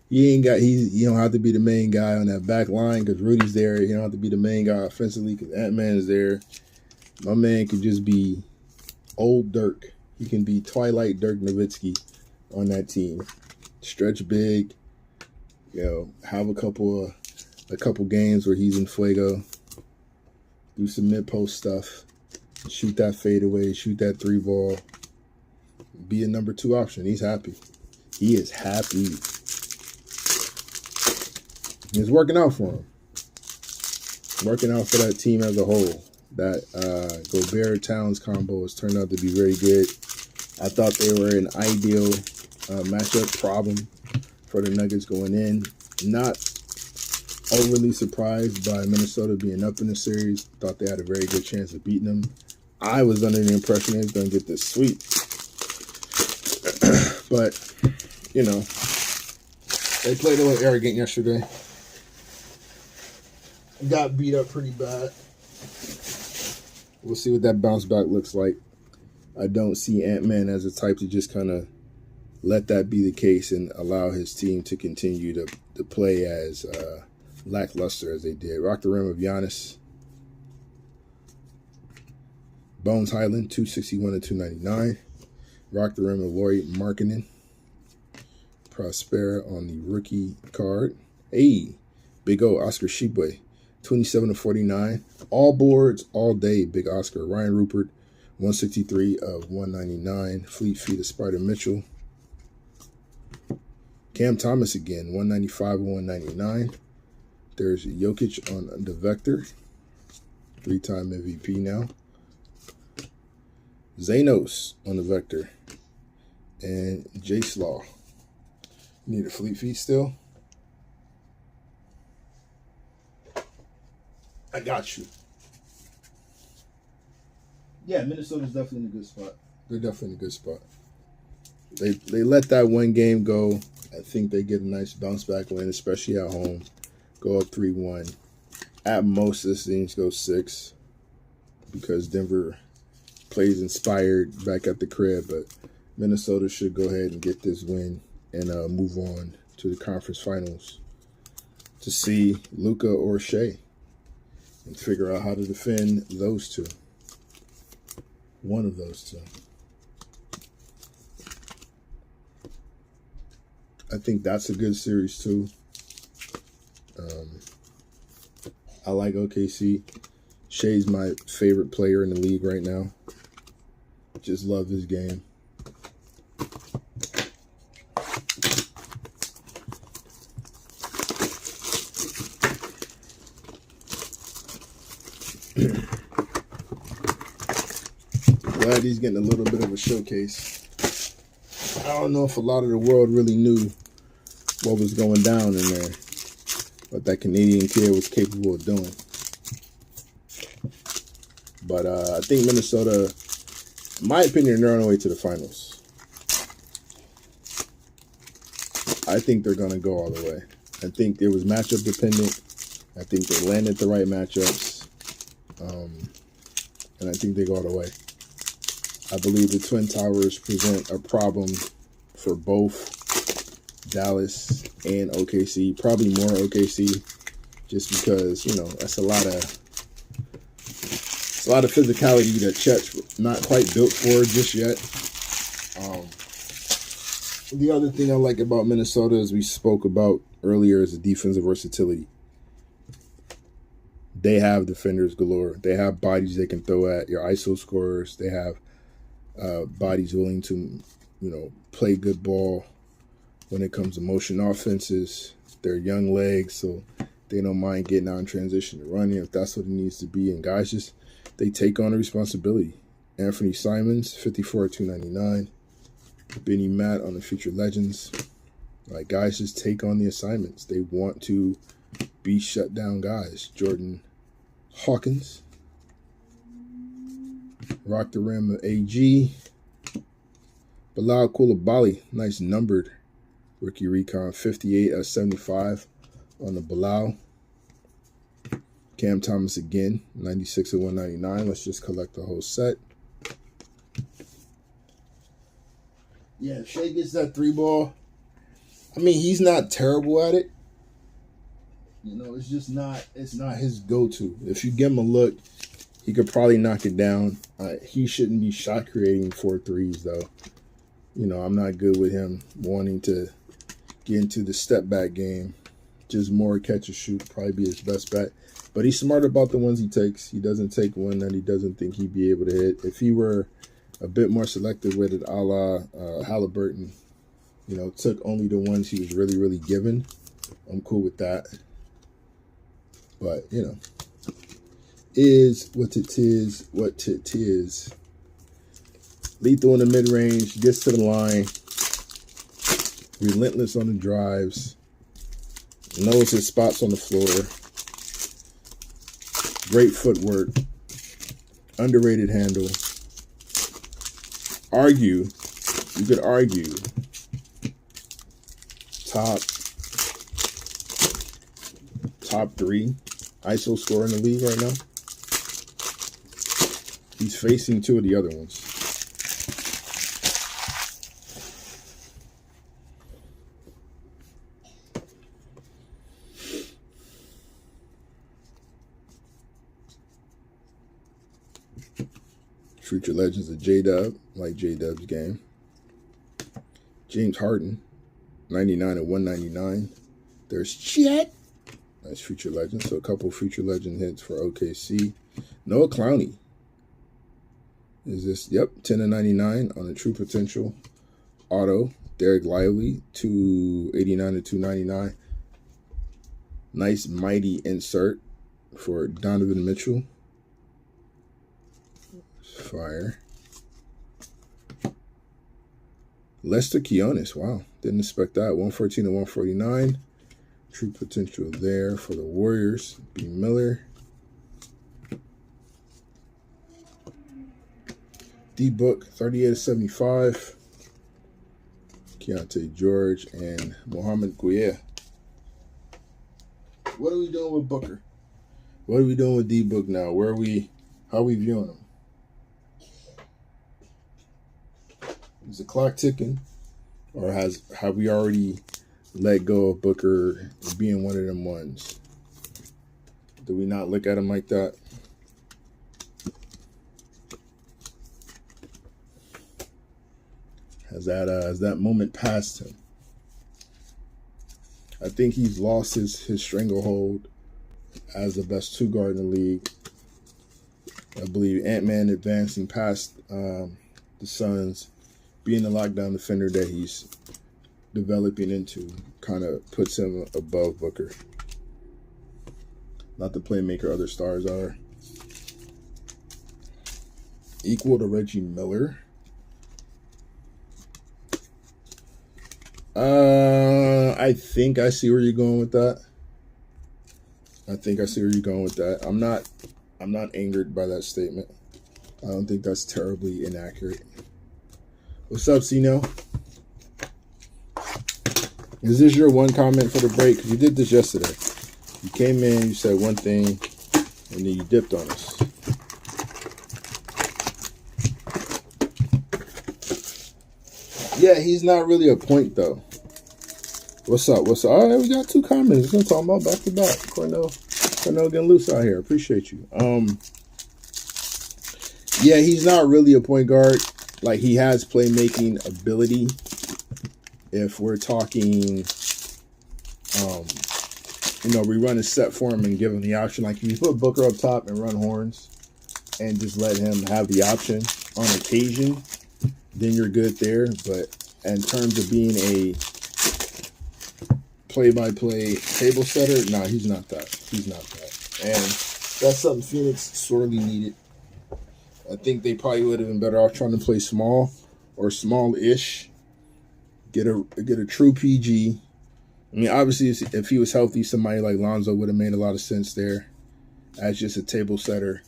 You don't have to be the main guy on that back line because Rudy's there. You don't have to be the main guy offensively because Ant-Man is there. My man could just be old Dirk. He can be Twilight Dirk Nowitzki on that team. Stretch big. Have a couple games where he's in fuego. Do some mid-post stuff. Shoot that fadeaway. Shoot that 3-ball. Be a number 2 option. He's happy. He is happy. It's working out for him. Working out for that team as a whole. That Gobert-Towns combo has turned out to be very good. I thought they were an ideal matchup problem for the Nuggets going in. Not overly surprised by Minnesota being up in the series. Thought they had a very good chance of beating them. I was under the impression they was going to get this sweep. But, they played a little arrogant yesterday. Got beat up pretty bad. We'll see what that bounce back looks like. I don't see Ant-Man as a type to just kind of let that be the case and allow his team to continue to play as lackluster as they did. Rock the rim of Giannis. Bones Highland, 261 and 299. Rock the rim of Lauri Markkanen. Prospera on the rookie card. Hey, Big O, Oscar Shibwe, 27 of 49. All boards, all day, Big Oscar. Ryan Rupert, 163 of 199. Fleet Feet of Spider Mitchell. Cam Thomas again, 195 of 199. There's Jokic on the Vector. 3-time MVP now. Zanos on the Vector. And J Slaw. Need a Fleet Feet still? I got you. Yeah, Minnesota's definitely in a good spot. They're definitely in a good spot. They let that one game go. I think they get a nice bounce back win, especially at home. Go up 3-1. At most, this thing goes 6 because Denver plays inspired back at the crib. But Minnesota should go ahead and get this win and move on to the conference finals to see Luka or Shea and figure out how to defend those two. One of those two. I think that's a good series too. I like OKC. Shea's my favorite player in the league right now. Just love his game. Glad he's getting a little bit of a showcase. I don't know if a lot of the world really knew what was going down in there, what that Canadian kid was capable of doing. But I think Minnesota, in my opinion, they're on their way to the finals. I think they're going to go all the way. I think it was matchup dependent. I think they landed the right matchups. And I think they go all the way. I believe the Twin Towers present a problem for both Dallas and OKC. Probably more OKC, just because, that's a lot of physicality that Chet's not quite built for just yet. The other thing I like about Minnesota, as we spoke about earlier, is the defensive versatility. they have defenders galore. They have bodies they can throw at your ISO scorers. They have bodies willing to, play good ball when it comes to motion offenses. They're young legs, so they don't mind getting out in transition and running if that's what it needs to be. And guys they take on the responsibility. Anthony Simons, 54/299. Benny Matt on the Future Legends. Like, guys just take on the assignments. They want to be shut down guys. Jordan Hawkins. Rock the Rim of AG. Bilal Coulibaly, nice numbered rookie Recon, 58/75 on the Bilal. Cam Thomas again, 96/199. Let's just collect the whole set. Yeah, if Shea gets that 3-ball, I mean, he's not terrible at it. It's just it's not his go-to. If you give him a look, he could probably knock it down. He shouldn't be shot creating 4 threes, though. I'm not good with him wanting to get into the step back game. Just more catch and shoot, probably be his best bet. But he's smart about the ones he takes. He doesn't take one that he doesn't think he'd be able to hit. If he were a bit more selective with it, a la Halliburton, took only the ones he was really, really given, I'm cool with that. But, is what it is, what it is. Lethal in the mid-range, gets to the line, relentless on the drives, knows his spots on the floor, great footwork, underrated handle. You could argue, top 3 ISO scorer in the league right now. He's facing 2 of the other ones. Future Legends of J-Dub, like J-Dub's game. James Harden, 99/199. There's Chet. Nice Future Legends. So a couple Future Legend hits for OKC. Noah Clowney. Is this? Yep, 10/99 on the True Potential auto. Derek Lively, 289/299. Nice mighty insert for Donovan Mitchell. Fire. Lester Quinones. Wow. Didn't expect that. 114/149. True potential there for the Warriors. B. Miller. D-Book, 38/75. Keontae George and Mohamed Gueye. What are we doing with Booker? What are we doing with D-Book now? How are we viewing him? Is the clock ticking? Or have we already let go of Booker being one of them ones? Do we not look at him like that? Has that moment passed him? I think he's lost his stranglehold as the best 2 guard in the league. I believe Ant-Man advancing past the Suns, being the lockdown defender that he's developing into, kind of puts him above Booker. Not the playmaker other stars are. Equal to Reggie Miller. I think I see where you're going with that. I'm not angered by that statement. I don't think that's terribly inaccurate. What's up, Cino? Is this your one comment for the break? Because you did this yesterday. You came in, you said one thing, and then you dipped on us. Yeah, he's not really a point, though. What's up? All right, we got 2 comments. We're talking about back to back. Cornell getting loose out here. Appreciate you. Yeah, he's not really a point guard. Like, he has playmaking ability. If we're talking, you know, rerun his set for him and give him the option. Like, you put Booker up top and run horns and just let him have the option on occasion, then you're good there. But in terms of being a play-by-play table setter, nah, he's not that. He's not that. And that's something Phoenix sorely needed. I think they probably would have been better off trying to play small or small-ish. Get a true PG. I mean, obviously, if he was healthy, somebody like Lonzo would have made a lot of sense there as just a table setter.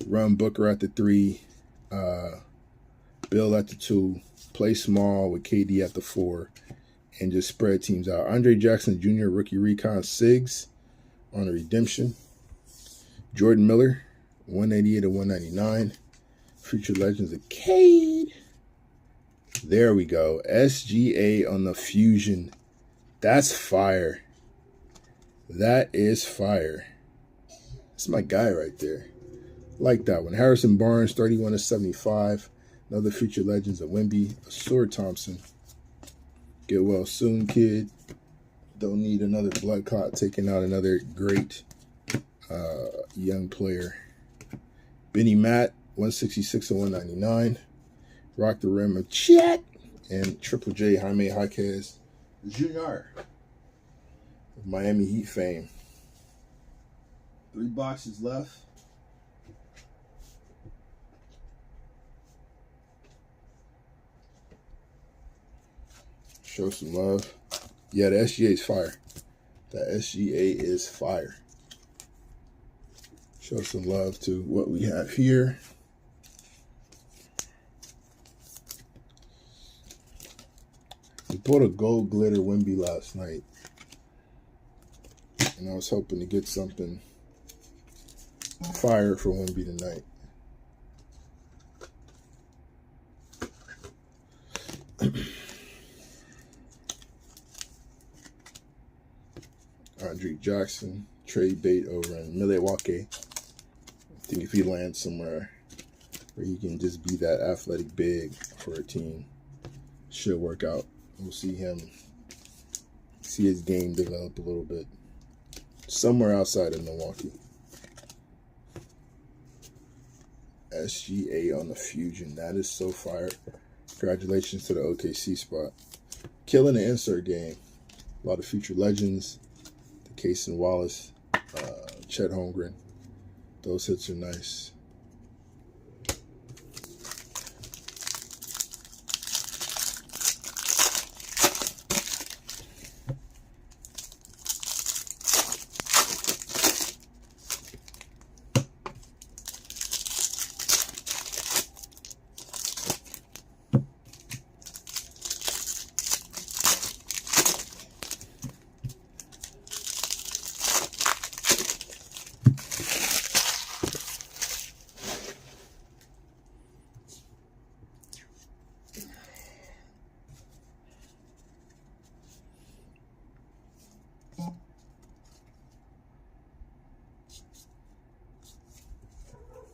Run Booker at the 3, Bill at the 2, play small with KD at the 4, and just spread teams out. Andre Jackson Jr., rookie Recon Sigs on a redemption. Jordan Miller, 188 to 199. Future Legends of Cade. There we go. SGA on the Fusion. That's fire. That is fire. That's my guy right there. Like that one. Harrison Barnes, 31 to 75. Another Future Legends of Wemby. Asur Thompson. Get well soon, kid. Don't need another blood clot taking out another great young player. Benny Matt, 166 to 199. Rock the Rim of Chet. And Triple J, Jaime Jaquez Jr. of Miami Heat fame. 3 boxes left. Show some love. Yeah, the SGA is fire. The SGA is fire. Show some love to what we have here. We bought a gold glitter Wemby last night. And I was hoping to get something fire for Wemby tonight. Andre Jackson, trade bait over in Milwaukee. I think if he lands somewhere where he can just be that athletic big for a team, should work out. We'll see his game develop a little bit somewhere outside of Milwaukee. SGA on the Fusion. That is so fire. Congratulations to the OKC spot. Killing the insert game. A lot of Future Legends. The Cason Wallace. Chet Holmgren. Those hits are nice.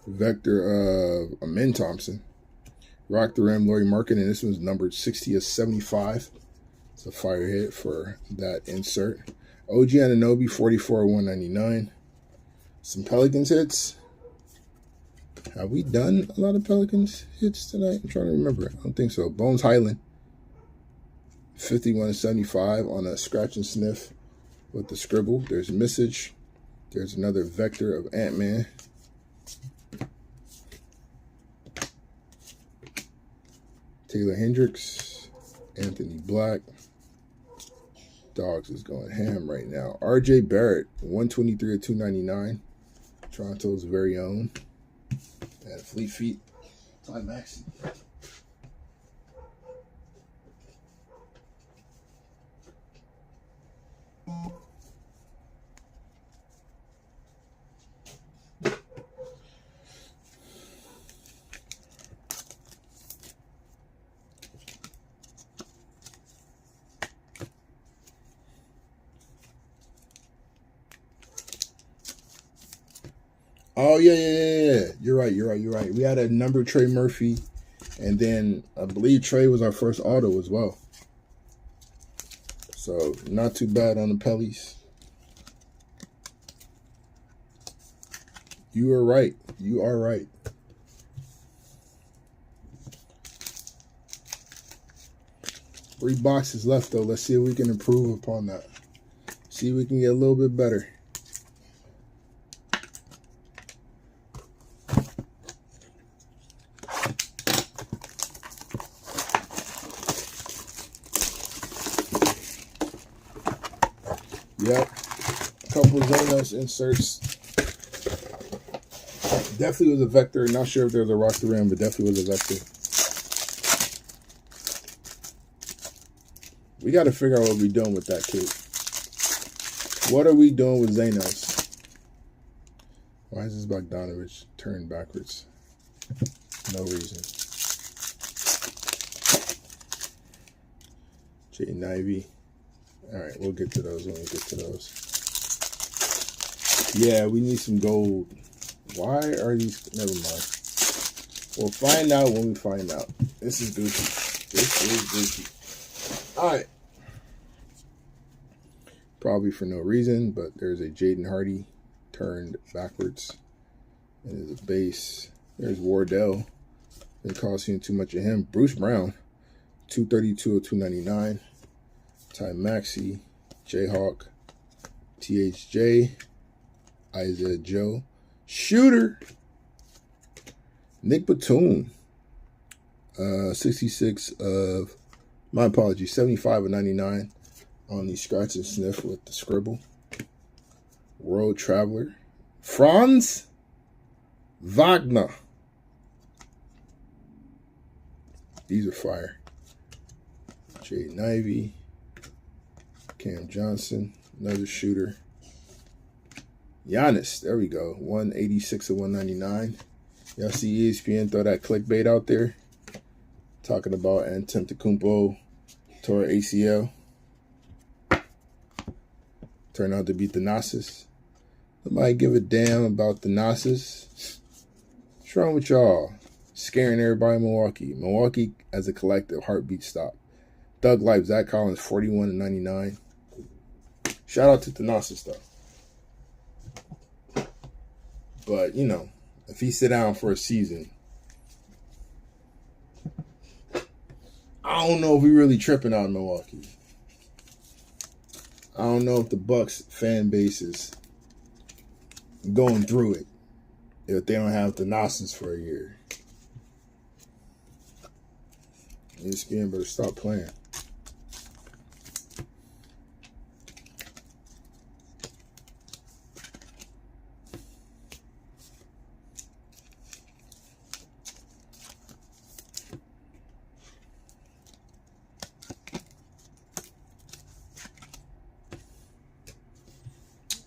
Vector of Amin Thompson. Rock the Rim, Laurie Markin, and this one's numbered 60 of 75. It's a fire hit for that insert. OG Anunoby, 44 of 199. Some Pelicans hits. Have we done a lot of Pelicans hits tonight? I'm trying to remember. I don't think so. Bones Highland, 51 of 75 on a scratch and sniff with the scribble. There's a message. There's another Vector of Ant-Man. Taylor Hendricks, Anthony Black. Dogs is going ham right now. RJ Barrett, 123 of 299. Toronto's very own. And Fleet Feet, Ty Maxey. Oh, yeah. You're right. We had a number Trey Murphy, and then I believe Trey was our first auto as well. So, not too bad on the Pellies. You are right. You are right. Three boxes left, though. Let's see if we can improve upon that. See if we can get a little bit better. Yep. A couple of Xenos inserts. Definitely was a vector. Not sure if there was a roster ram, but definitely was a vector. We got to figure out what we're doing with that kid. What are we doing with Xenos? Why is this Bogdanovich turned backwards? No reason. Jaden Ivey. All right, we'll get to those when we get to those. Yeah, we need some gold. Why are these? Never mind. We'll find out when we find out. This is goofy. This is goofy. All right. Probably for no reason, but there's a Jaden Hardy turned backwards. And there's a base. There's Wardell. Didn't cost you too much of him. Bruce Brown, 232 of 299. Ty Maxey, Jayhawk, THJ, Isaiah Joe, Shooter, Nick Batum, 66 of, my apologies, 75 of 99 on the scratch and sniff with the scribble. World Traveler, Franz Wagner. These are fire. Jaden Ivey, Cam Johnson, another shooter. Giannis, there we go. 186 of 199. Y'all see ESPN throw that clickbait out there? Talking about Antetokounmpo tore ACL. Turned out to be Thanasis. Nobody give a damn about Thanasis. What's wrong with y'all? Scaring everybody in Milwaukee. Milwaukee as a collective heartbeat stop. Doug Life, Zach Collins, 41 of 99. Shout out to Thanasis, though. But, you know, if he sit down for a season, I don't know if we really tripping out in Milwaukee. I don't know if the Bucks fan base is going through it if they don't have Thanasis for a year. ESPN better stop playing.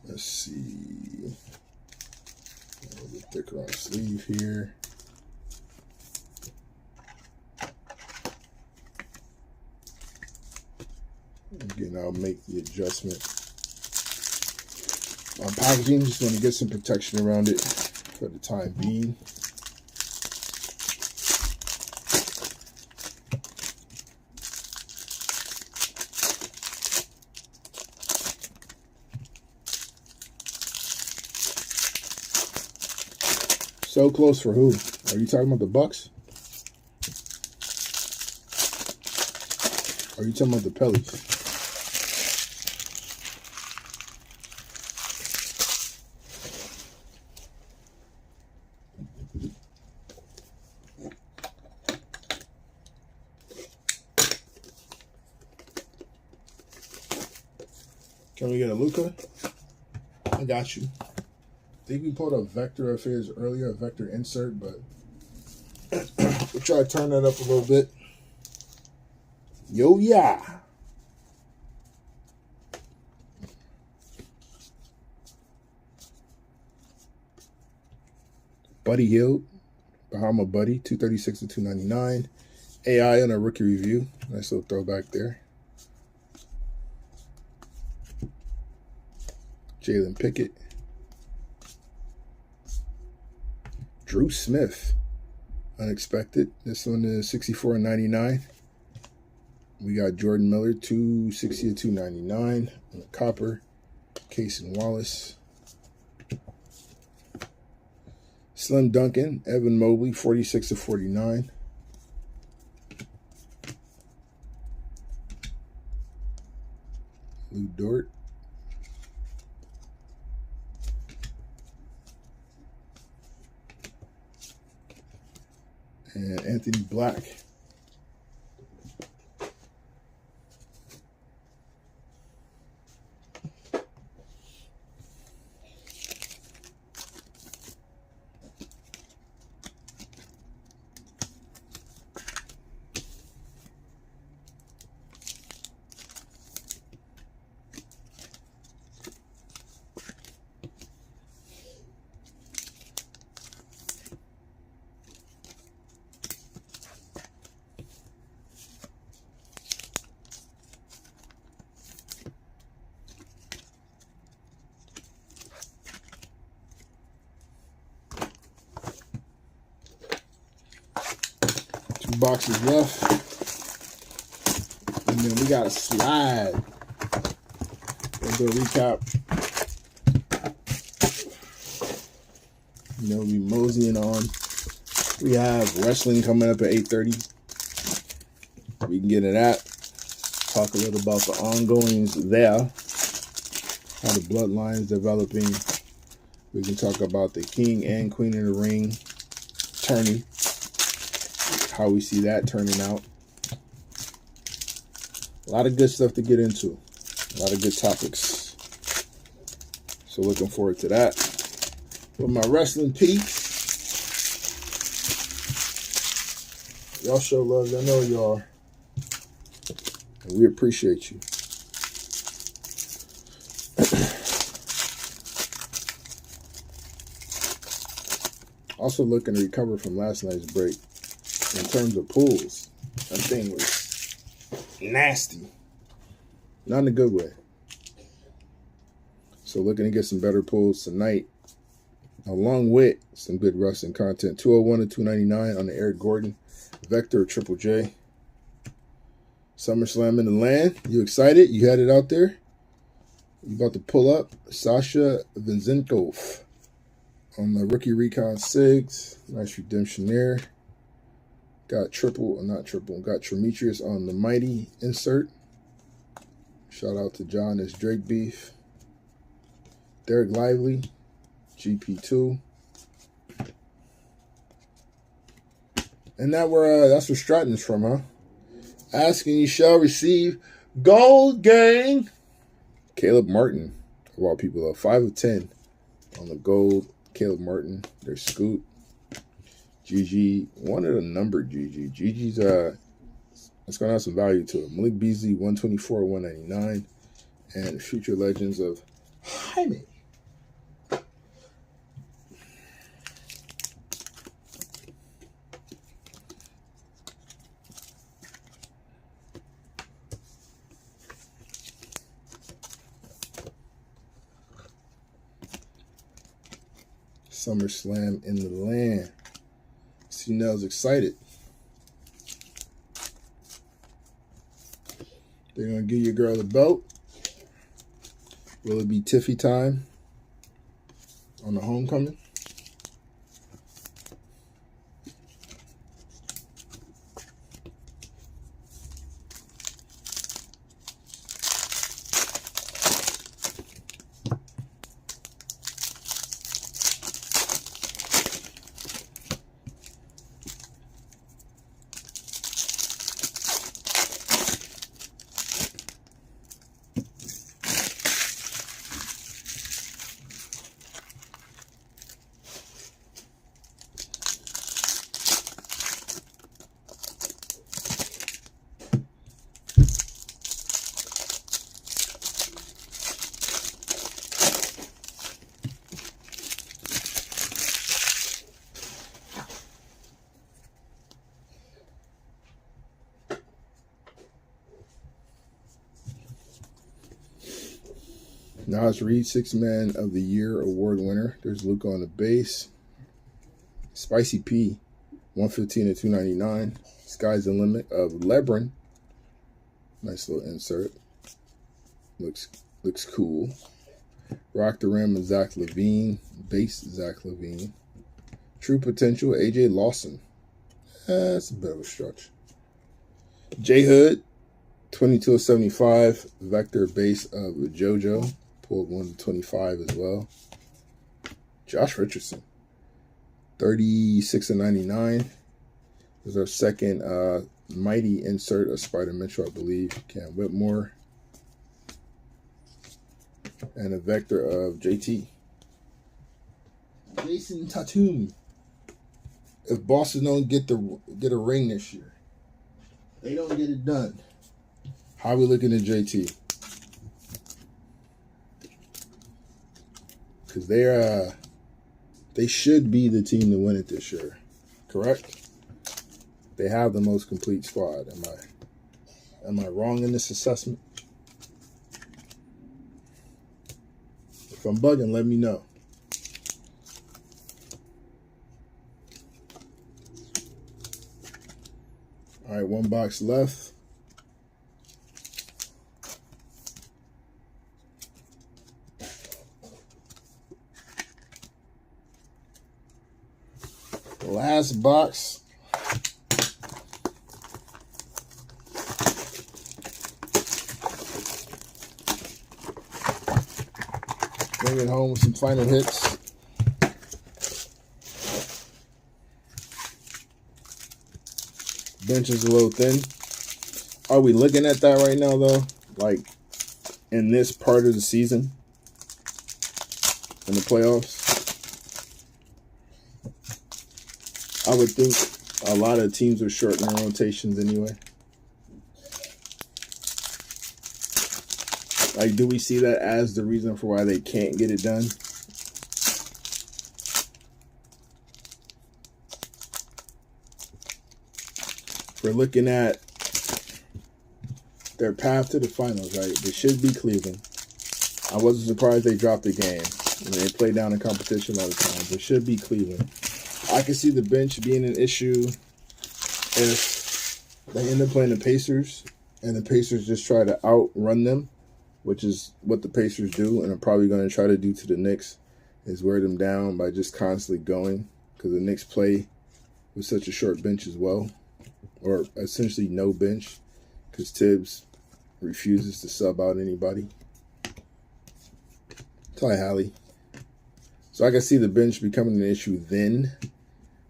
Let's see. A little bit thicker on the sleeve here. Again, I'll make the adjustment on packaging. Just want to get some protection around it for the time being. So close for who? Are you talking about the Bucks? Or are you talking about the Pellies? Can we get a Luka? I got you. I think we pulled a vector of his earlier, a vector insert, but we'll try to turn that up a little bit. Yo, yeah. Buddy Hield, Bahama Buddy, 236 to 299. AI on a rookie review. Nice little throwback there. Jalen Pickett. Drew Smith. Unexpected. This one is 64 and 99. We got Jordan Miller, 260 to 299. On the copper. Casey Wallace. Slim Duncan, Evan Mobley, 46/49. Lou Dort. And Anthony Black. Boxes left, and then we got a slide. We'll do a recap. You know, we moseying on. We have wrestling coming up at 8:30. We can get into that. Talk a little about the ongoings there. How the bloodline is developing. We can talk about the King and Queen of the Ring tourney. How we see that turning out. A lot of good stuff to get into. A lot of good topics. So looking forward to that. With my wrestling piece. Y'all show love. I know y'all. And we appreciate you. Also looking to recover from last night's break. In terms of pulls, that thing was nasty. Not in a good way. So looking to get some better pulls tonight, along with some good wrestling content. 201 to 299 on the Eric Gordon Vector Triple J. SummerSlam in the land. You excited? You had it out there? You about to pull up Sasha Vinzenkov on the rookie Recon Sigs. Nice redemption there. Got got Tremetrius on the Mighty insert. Shout out to John, that's Drake Beef. Derek Lively, GP2. And that's where Stratton's from, huh? Asking you shall receive. Gold gang. Caleb Martin, of all people, 5 of 10 on the gold. Caleb Martin, there's Scoot. GG, one of the numbered GG. GG's it's gonna have some value to it. Malik Beasley, 124, 199, and future legends of Jaime. SummerSlam in the land. C-Nell's excited. They're going to give your girl a belt. Will it be Tiffy time on the homecoming? Nas Reed, 6th Man of the Year award winner. There's Luca on the base. Spicy P, 115 to 299. Sky's the Limit of Lebron. Nice little insert. Looks cool. Rock the Rim of Zach LaVine. Base Zach LaVine. True potential, AJ Lawson. That's a bit of a stretch. J Hood, 22/75. Vector base of JoJo. Pulled 1/25 as well. Josh Richardson, 36/99. This is our second mighty insert of Spider Mitchell, I believe. Cam Whitmore. And a vector of JT. Jason Tatum. If Boston don't get a ring this year, they don't get it done. How are we looking at JT? Because they should be the team to win it this year, correct? They have the most complete squad. Am I wrong in this assessment? If I'm bugging, let me know. All right, one box left. Last box. Bring it home with some final hits. Bench is a little thin. Are we looking at that right now, though? Like, in this part of the season? In the playoffs? I would think a lot of teams are shortening their rotations anyway. Like, do we see that as the reason for why they can't get it done? We're looking at their path to the finals, right? They should be Cleveland. I wasn't surprised they dropped the game. They play down in competition all the time. They should be Cleveland. I can see the bench being an issue if they end up playing the Pacers and the Pacers just try to outrun them, which is what the Pacers do, and are probably going to try to do to the Knicks, is wear them down by just constantly going, because the Knicks play with such a short bench as well, or essentially no bench, because Tibbs refuses to sub out anybody. Ty Hallie. So I can see the bench becoming an issue then,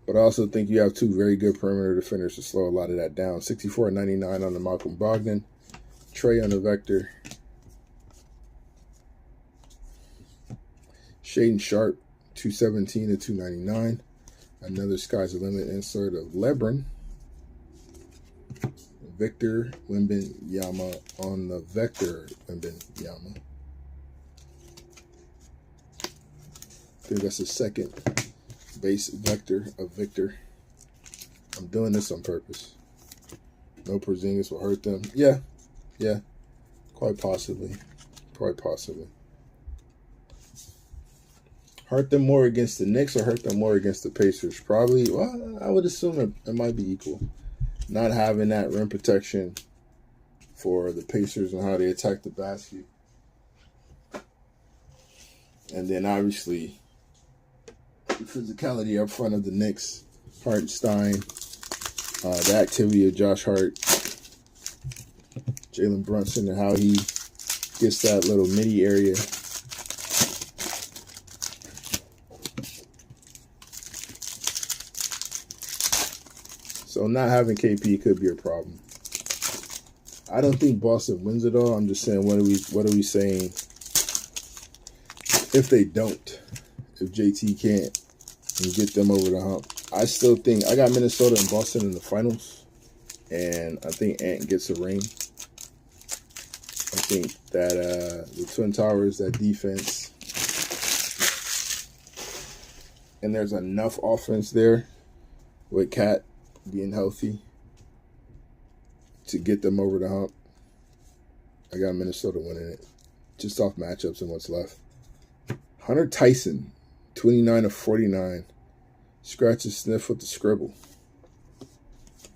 but I also think you have two very good perimeter defenders to slow a lot of that down. 64/99 on the Malcolm Brogdon. Trey on the vector. Shaden Sharp, 217/299. Another Sky's the Limit insert of LeBron. Victor Wembanyama on the vector Wembanyama. I think that's the second base vector of Victor. I'm doing this on purpose. No Porzingis will hurt them. Yeah. Quite possibly. Hurt them more against the Knicks or hurt them more against the Pacers? Probably, well, I would assume it might be equal. Not having that rim protection for the Pacers and how they attack the basket. And then obviously the physicality up front of the Knicks, Hartenstein, the activity of Josh Hart, Jalen Brunson, and how he gets that little midi area. So not having KP could be a problem. I don't think Boston wins it all. I'm just saying, what are we saying if they don't? If JT can't and get them over the hump. I still think I got Minnesota and Boston in the finals, and I think Ant gets a ring. I think that the Twin Towers, that defense, and there's enough offense there with Cat being healthy to get them over the hump. I got Minnesota winning it, just off matchups and what's left. Hunter Tyson, 29/49. Scratch and sniff with the scribble.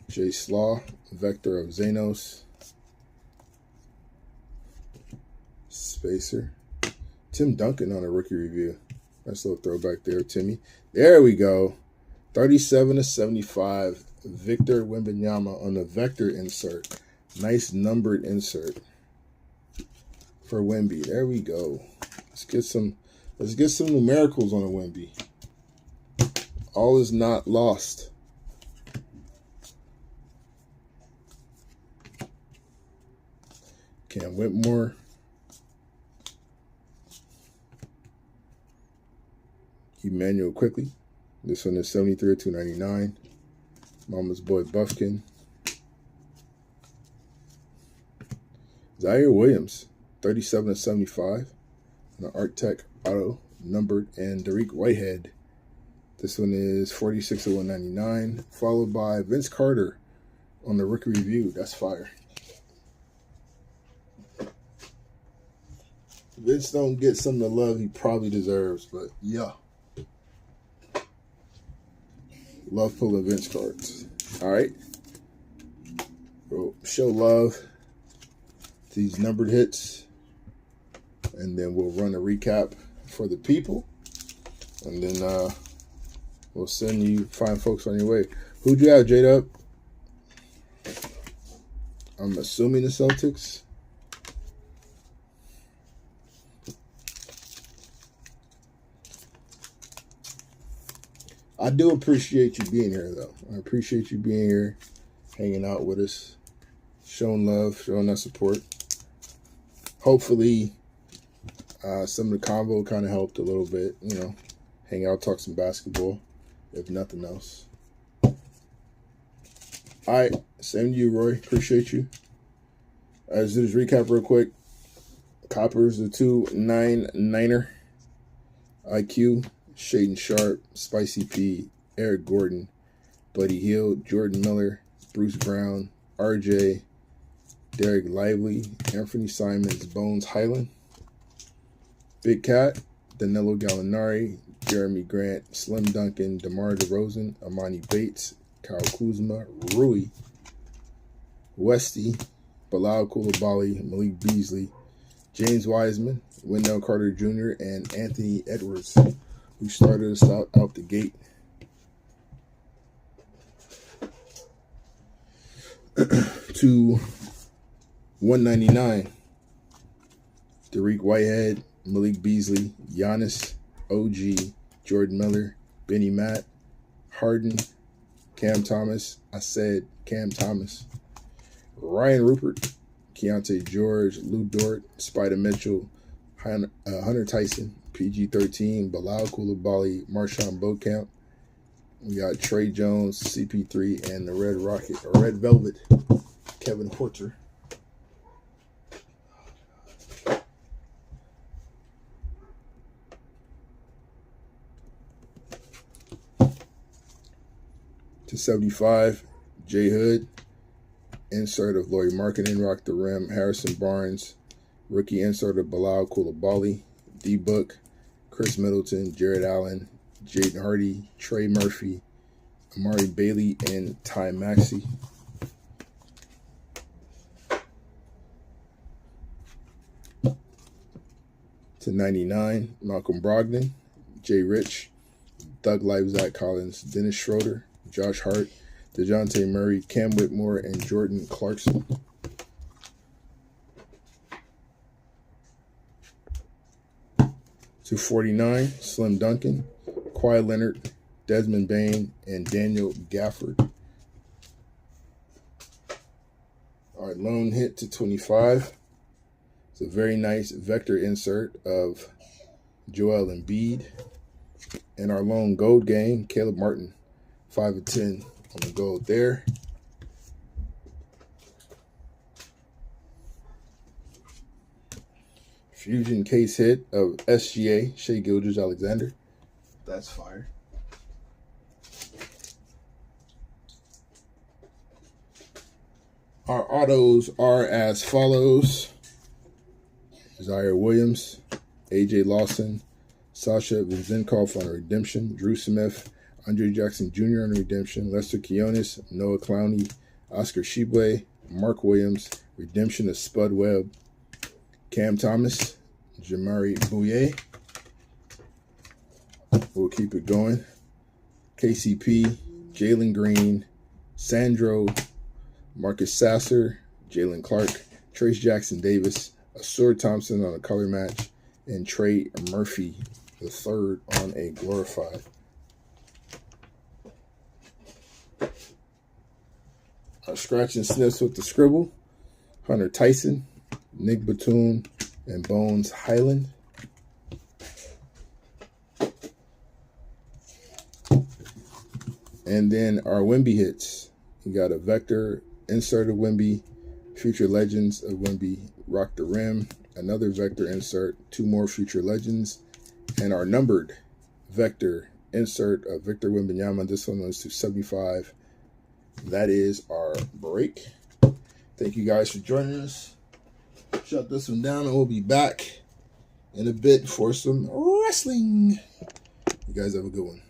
Jay Slaw, vector of Xanos. Spacer. Tim Duncan on a rookie review. Nice little throwback there, Timmy. There we go. 37/75. Victor Wembanyama on the vector insert. Nice numbered insert for Wemby. There we go. Let's get some numericals on a Wemby. All is not lost. Cam Whitmore. Emmanuel Quickly. This one is 73/299. Mama's Boy Buffkin. Zaire Williams, 37/75. And an Art Tech Auto, numbered. And Dariq Whitehead. This one is 46/199. Followed by Vince Carter on the Rookie Review. That's fire. Vince don't get some of the love he probably deserves, but yeah. Love pulling Vince cards. All right. We'll show love to these numbered hits. And then we'll run a recap for the people. And then we'll send you fine folks on your way. Who'd you have, J-Dub? I'm assuming the Celtics. I do appreciate you being here, though. I appreciate you being here, hanging out with us, showing love, showing us support. Hopefully, some of the convo kind of helped a little bit, you know, hang out, talk some basketball, if nothing else. All right, same to you, Roy. Appreciate you. Let's do this recap real quick. Coppers, the 299er. IQ. Shaden Sharp, Spicy P, Eric Gordon, Buddy Hield, Jordan Miller, Bruce Brown, RJ, Derek Lively, Anthony Simons, Bones Highland, Big Cat, Danilo Gallinari, Jeremy Grant, Slim Duncan, DeMar DeRozan, Amani Bates, Kyle Kuzma, Rui, Westy, Bilal Coulibaly, Malik Beasley, James Wiseman, Wendell Carter Jr., and Anthony Edwards, who started us out the gate. To 199. Dariq Whitehead, Malik Beasley, Giannis, OG, Jordan Miller, Benny Matt, Harden, Cam Thomas. I said Cam Thomas. Ryan Rupert, Keontae George, Lou Dort, Spider Mitchell, Hunter Tyson, PG-13, Bilal Coulibaly, Marshawn Beaucamp. We got Trey Jones, CP3, and the Red Velvet, Kevin Porter. To 75, J Hood. Insert of Laurie Markkinen, Rock the Rim, Harrison Barnes. Rookie insert of Bilal Coulibaly, D-Book, Chris Middleton, Jared Allen, Jaden Hardy, Trey Murphy, Amari Bailey, and Ty Maxey. To 99, Malcolm Brogdon, Jay Rich, Doug Live, Zach Collins, Dennis Schroeder, Josh Hart, DeJounte Murray, Cam Whitmore, and Jordan Clarkson. To 49, Slim Duncan, Kawhi Leonard, Desmond Bane, and Daniel Gafford. All right, lone hit to 25. It's a very nice vector insert of Joel Embiid. And our lone gold game, Caleb Martin, 5 of 10 on the gold there. Fusion case hit of SGA, Shai Gilgeous-Alexander. That's fire. Our autos are as follows. Zaire Williams, AJ Lawson, Sasha Vezenkov on a redemption, Drew Smith, Andre Jackson Jr. on a redemption, Lester Quinones, Noah Clowney, Oscar Tshiebwe, Mark Williams, redemption of Spud Webb, Cam Thomas, Jamari Bouye. We'll keep it going. KCP, Jalen Green, Sandro, Marcus Sasser, Jalen Clark, Trace Jackson Davis, Asur Thompson on a color match, and Trey Murphy the third on a glorified. Our scratch and sniffs with the scribble: Hunter Tyson, Nick Batum, and Bones Highland. And then our Wemby hits. You got a Vector insert of Wemby, Future Legends of Wemby, Rock the Rim, another Vector insert, 2 more Future Legends, and our numbered Vector insert of Victor Wembanyama. This one was to 75. That is our break. Thank you guys for joining us. Shut this one down and we'll be back in a bit for some wrestling. You guys have a good one.